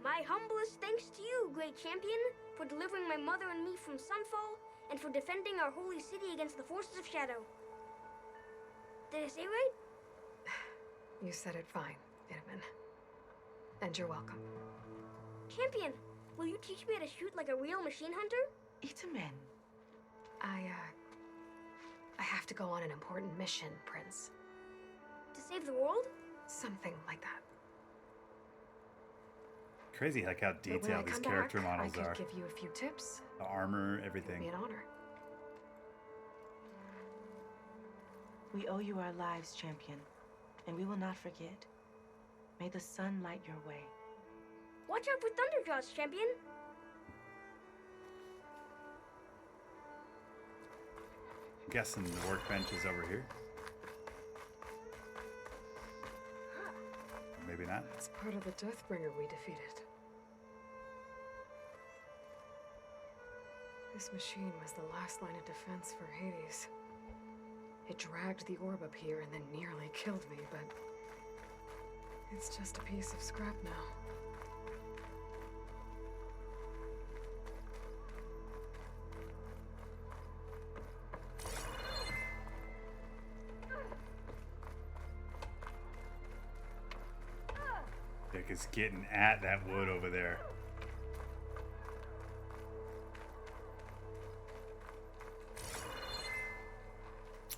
My humblest thanks to you, great champion, for delivering my mother and me from Sunfall, and for defending our holy city against the forces of Shadow. Did I say right? You said it fine, Itamen. And you're welcome. Champion, will you teach me how to shoot like a real machine hunter? Itamen. I have to go on an important mission, Prince. To save the world? Something like that. Crazy like how But when I detailed these come character back, models I are. could give you a few tips. The armor, It'd everything. be an honor. We owe you our lives, champion, and we will not forget. May the sun light your way. Watch out for Thunderjaws, champion. I'm guessing the workbench is over here. Maybe not. It's part of the Deathbringer we defeated. This machine was the last line of defense for Hades. It dragged the orb up here and then nearly killed me, but it's just a piece of scrap now. Dick is getting at that wood over there.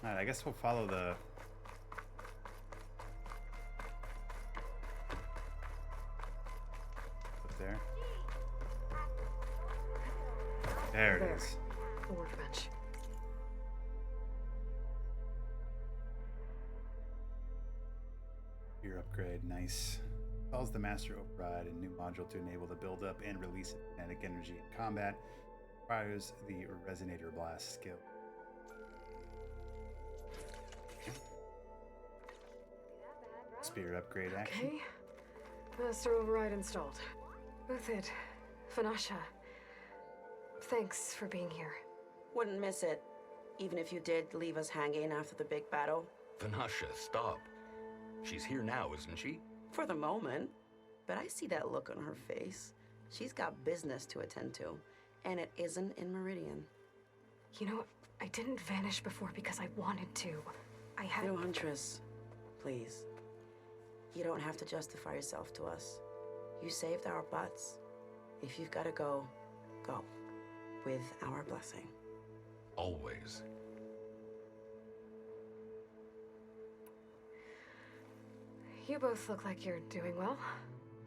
Alright, I guess we'll follow the... Up there. There it is. The workbench. Gear upgrade, nice. Calls the Master Override, a new module to enable the buildup and release of kinetic energy in combat. Requires the Resonator Blast skill. Spear upgrade action. Okay. Master Override installed. Uthid, Fanasha, thanks for being here. Wouldn't miss it, even if you did leave us hanging after the big battle. Vanasha, stop. She's here now, isn't she? For the moment. But I see that look on her face. She's got business to attend to, and it isn't in Meridian. You know, I didn't vanish before because I wanted to. I had... No, Huntress, please. You don't have to justify yourself to us. You saved our butts. If you've got to go, go. With our blessing. Always. You both look like you're doing well.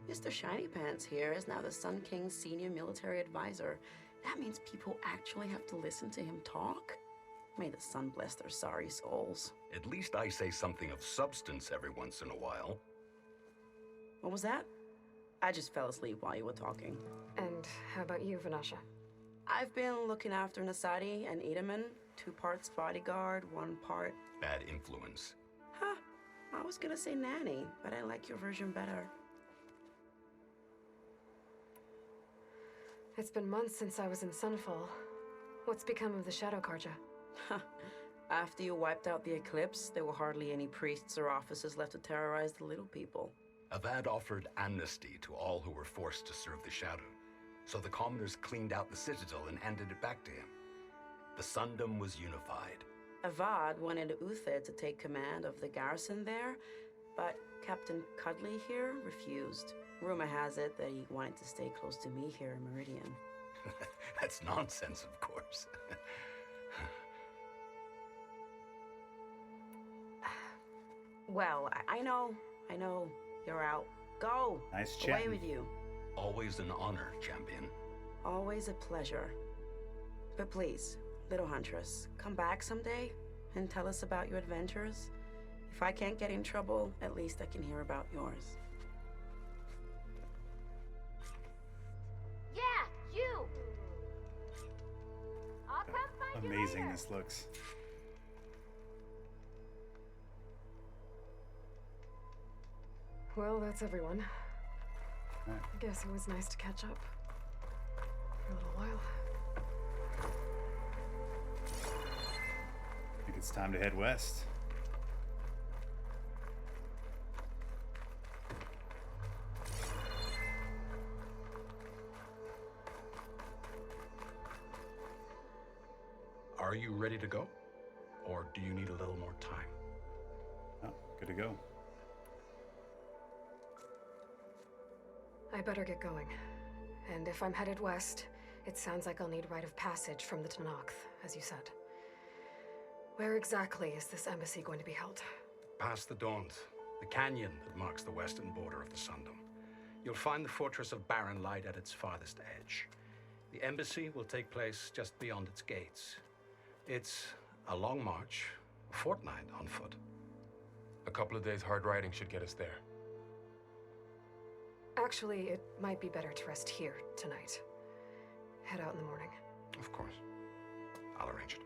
Mr. Shiny Pants here is now the Sun King's senior military advisor. That means people actually have to listen to him talk? May the sun bless their sorry souls. At least I say something of substance every once in a while. What was that? I just fell asleep while you were talking. And how about you, Vanasha? I've been looking after Nasadi and Edaman. 2 parts bodyguard, 1 part... Bad influence. Huh. I was gonna say nanny, but I like your version better. It's been months since I was in Sunfall. What's become of the Shadow Karja? After you wiped out the eclipse, there were hardly any priests or officers left to terrorize the little people. Avad offered amnesty to all who were forced to serve the Shadow, so the commoners cleaned out the citadel and handed it back to him. The Sundom was unified. Avad wanted Uthid to take command of the garrison there, but Captain Cudley here refused. Rumor has it that he wanted to stay close to me here in Meridian. That's nonsense, of course. Well, I know. You're out. Go. Nice Away chatting. with you. Always an honor, champion. Always a pleasure. But please, little Huntress, come back someday and tell us about your adventures. If I can't get in trouble, at least I can hear about yours. Yeah, you! I'll come find you Amazing later. this looks. Well, that's everyone. Right. I guess it was nice to catch up. For a little while. I think it's time to head west. Are you ready to go? Or do you need a little more time? Oh, good to go. I better get going. And if I'm headed west, it sounds like I'll need rite of passage from the Tenakth, as you said. Where exactly is this embassy going to be held? Past the Daunt, the canyon that marks the western border of the Sundom. You'll find the fortress of Barren Light at its farthest edge. The embassy will take place just beyond its gates. It's a long march, a fortnight on foot. A couple of days hard riding should get us there. Actually, it might be better to rest here tonight. Head out in the morning. Of course. I'll arrange it.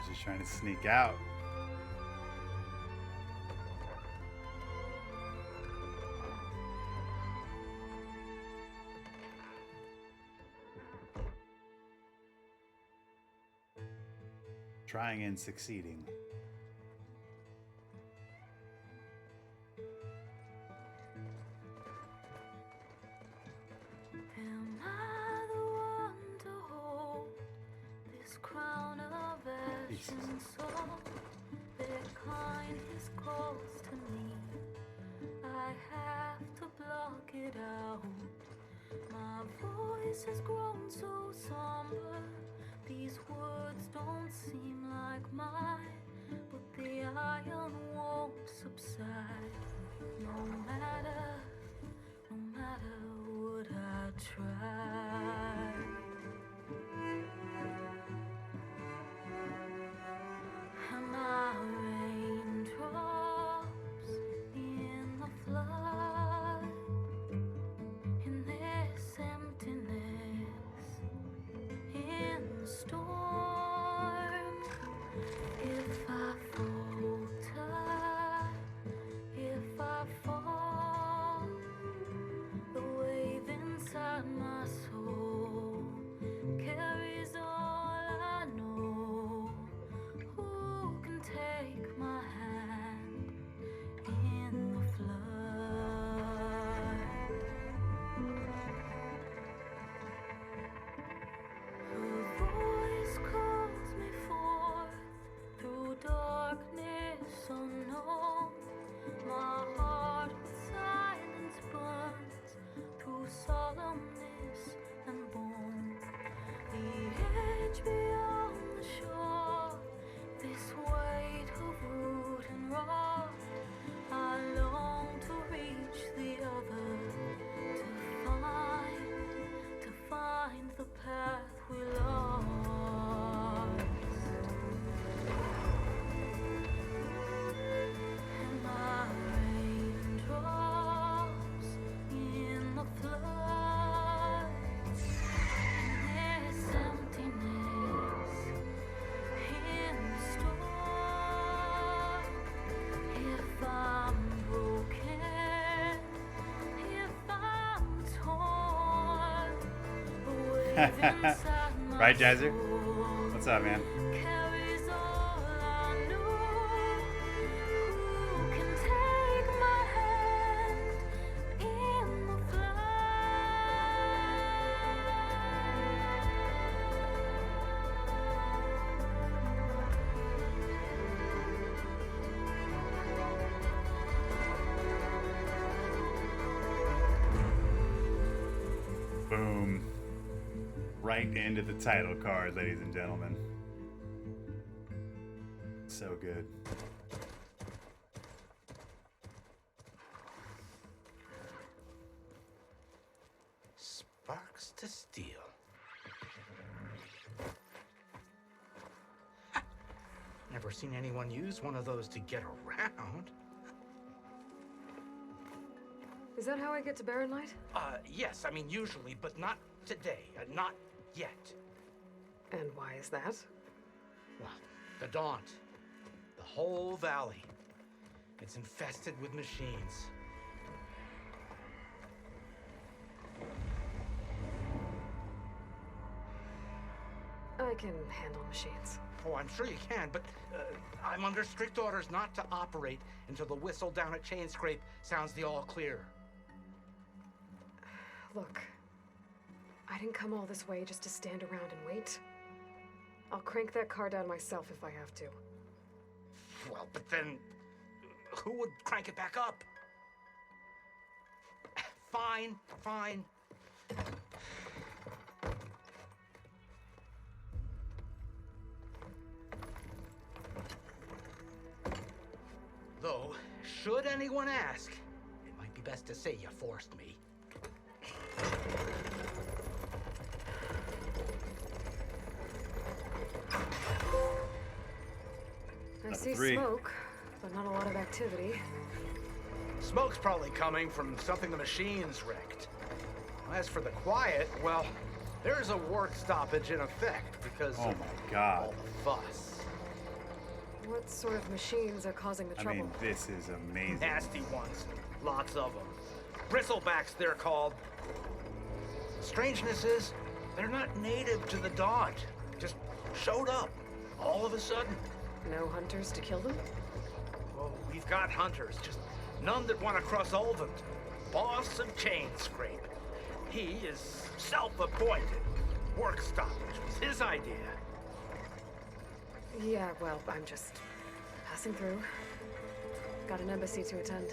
just trying to sneak out. Trying and succeeding. Am I the one to hold this crown of ash and salt? Their kindness calls to me. I have to block it out. My voice has grown so somber. These words don't seem like mine, but the iron won't subside. No matter what I try. And my raindrops in the flood, in this emptiness, in the storm. If I falter, if I fall, the wave inside my soul carries all I know. Who can take my hand in the flood? Her voice calls me forth through darkness unknown. My heart with silence burns through solemnness and bone. The edge beyond the shore, this weight of root and rot. I long to reach the other, to find the path we lost. And my raindrops in the flood, in this emptiness, in the storm. If I'm broken, if I'm torn, the wave inside my Right, Jazzer? What's up, man? carries all I know. Who can take my hand in the Boom. Right into the title card, ladies and gentlemen. So good. Sparks to steel. Never seen anyone use one of those to get around. Is that how I get to Barren Light? Yes, I mean usually, but not today. Not yet. And why is that? Well, the Daunt. The whole valley. It's infested with machines. I can handle machines. Oh, I'm sure you can, but I'm under strict orders not to operate until the whistle down at Chain Scrape sounds the all clear. Look, I didn't come all this way just to stand around and wait. I'll crank that car down myself if I have to. Well, but then who would crank it back up? Fine, fine. Though, should anyone ask, it might be best to say you forced me. I see smoke, but not a lot of activity. Smoke's probably coming from something the machines wrecked. As for the quiet, well, there's a work stoppage in effect because Oh of my God. all the fuss. What sort of machines are causing the I trouble? mean, this is amazing. Nasty ones. Lots of them. Bristlebacks, they're called. Strangeness is, they're not native to the Dodge. Just showed up, all of a sudden. No hunters to kill them? Well, we've got hunters, just none that want to cross Ulvund. Boss of Chain Scrape. He is self-appointed. Work stoppage was his idea. Yeah, well, I'm just passing through. Got an embassy to attend.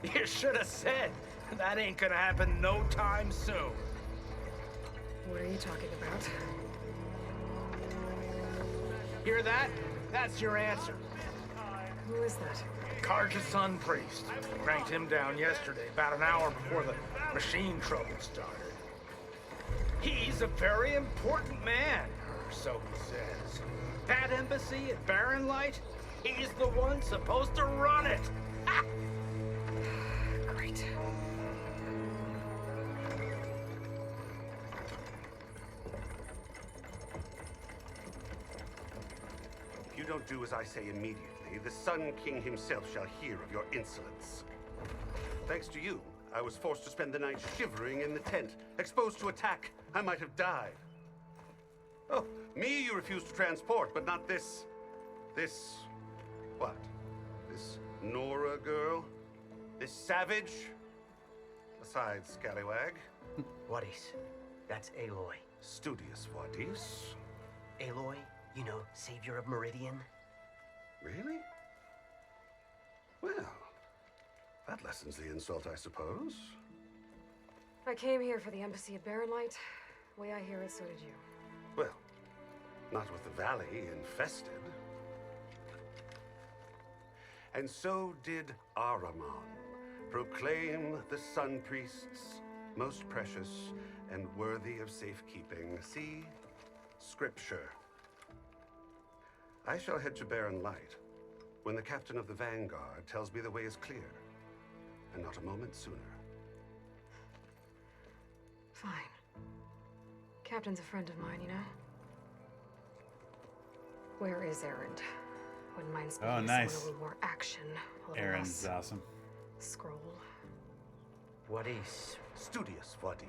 You should have said. That ain't gonna happen no time soon. What are you talking about? Hear that? That's your answer. Who is that? Karja's son priest. Cranked him down yesterday, about an hour before the machine trouble started. He's a very important man, or so he says. That embassy at Barren Light, he's the one supposed to run it. Ah! Great. If you don't do as I say immediately, the Sun King himself shall hear of your insolence. Thanks to you, I was forced to spend the night shivering in the tent, exposed to attack. I might have died. Oh, me you refuse to transport, but not this... what? This Nora girl? This savage? Besides, scallywag. Wadis. That's Aloy. Studious Wadis. Aloy, you know, savior of Meridian. Really? Well, that lessens the insult, I suppose. I came here for the embassy at Barren Light. Way I hear it, so did you. Well, not with the valley infested. And so did Ahriman, proclaim the Sun Priests most precious and worthy of safekeeping. See? Scripture. I shall head to Barren Light when the captain of the Vanguard tells me the way is clear, and not a moment sooner. Fine. Captain's a friend of mine, you know? Where is Erend? Wouldn't mind speaking to someone a little more action. A little Aaron's less awesome. scroll. Wadis. Studious Wadis.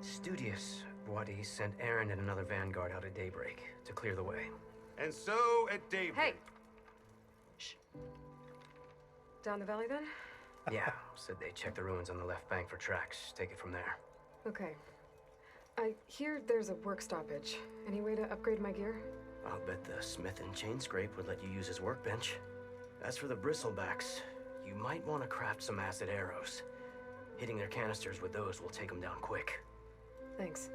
Studious Wadis sent Aaron and another Vanguard out at daybreak to clear the way. And so at daybreak... Hey! Shh. Down the valley, then? Yeah, said they checked the ruins on the left bank for tracks. Take it from there. Okay. I hear there's a work stoppage. Any way to upgrade my gear? I'll bet the smith and chain scrape would let you use his workbench. As for the bristlebacks, you might want to craft some acid arrows. Hitting their canisters with those will take them down quick. Thanks.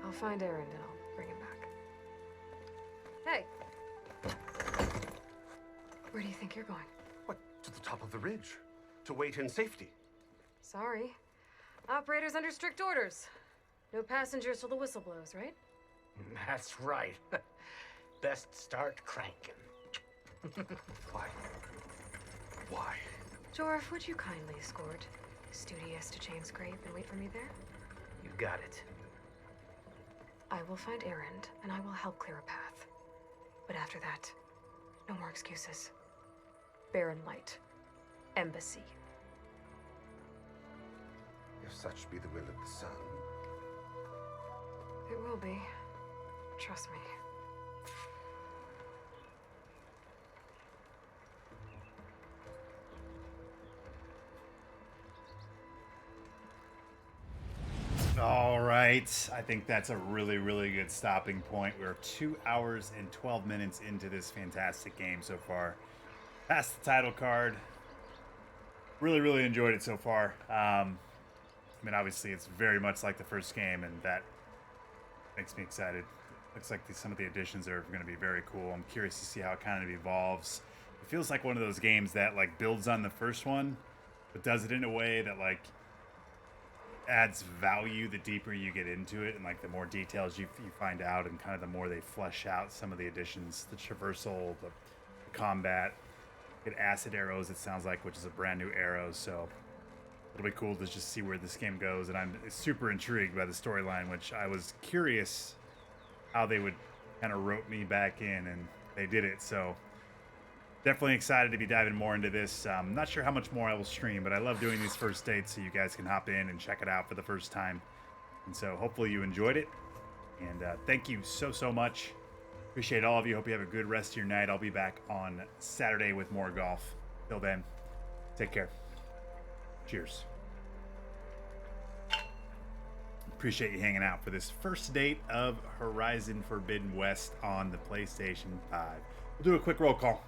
I'll find Erend and I'll bring him back. Hey! Where do you think you're going? What, to the top of the ridge? To wait in safety? Sorry. Operator's under strict orders. No passengers till the whistle blows, right? That's right. Best start cranking. Why? Why? Jorf, would you kindly escort Studious to Chain Scrape and wait for me there? You got it. I will find Erend, and I will help clear a path. But after that, no more excuses. Barren Light. Embassy. If such be the will of the sun. It will be. Trust me. All right. I think that's a really, really good stopping point. We're 2 hours and 12 minutes into this fantastic game so far. Past the title card. Really, really enjoyed it so far. I mean, obviously, it's very much like the first game, and that makes me excited. Looks like some of the additions are going to be very cool. I'm curious to see how it kind of evolves. It feels like one of those games that like builds on the first one, but does it in a way that like adds value the deeper you get into it, and like the more details you find out, and kind of the more they flesh out some of the additions, the traversal, the combat. Get acid arrows, it sounds like, which is a brand new arrow, so it'll be cool to just see where this game goes. And I'm super intrigued by the storyline, which I was curious how they would kind of roped me back in, and they did it. So definitely excited to be diving more into this. Not sure how much more I will stream, but I love doing these first dates so you guys can hop in and check it out for the first time. And so hopefully you enjoyed it. And thank you so much. Appreciate all of you. Hope you have a good rest of your night. I'll be back on Saturday with more golf. Till then, take care. Cheers. Appreciate you hanging out for this first date of Horizon Forbidden West on the PlayStation 5. We'll do a quick roll call.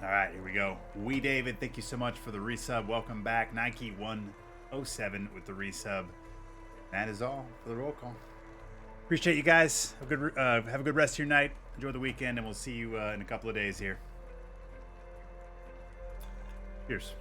All right, here we go. David, thank you so much for the resub. Welcome back. Nike107 with the resub. That is all for the roll call. Appreciate you guys. Have a good rest of your night. Enjoy the weekend, and we'll see you in a couple of days here. Cheers.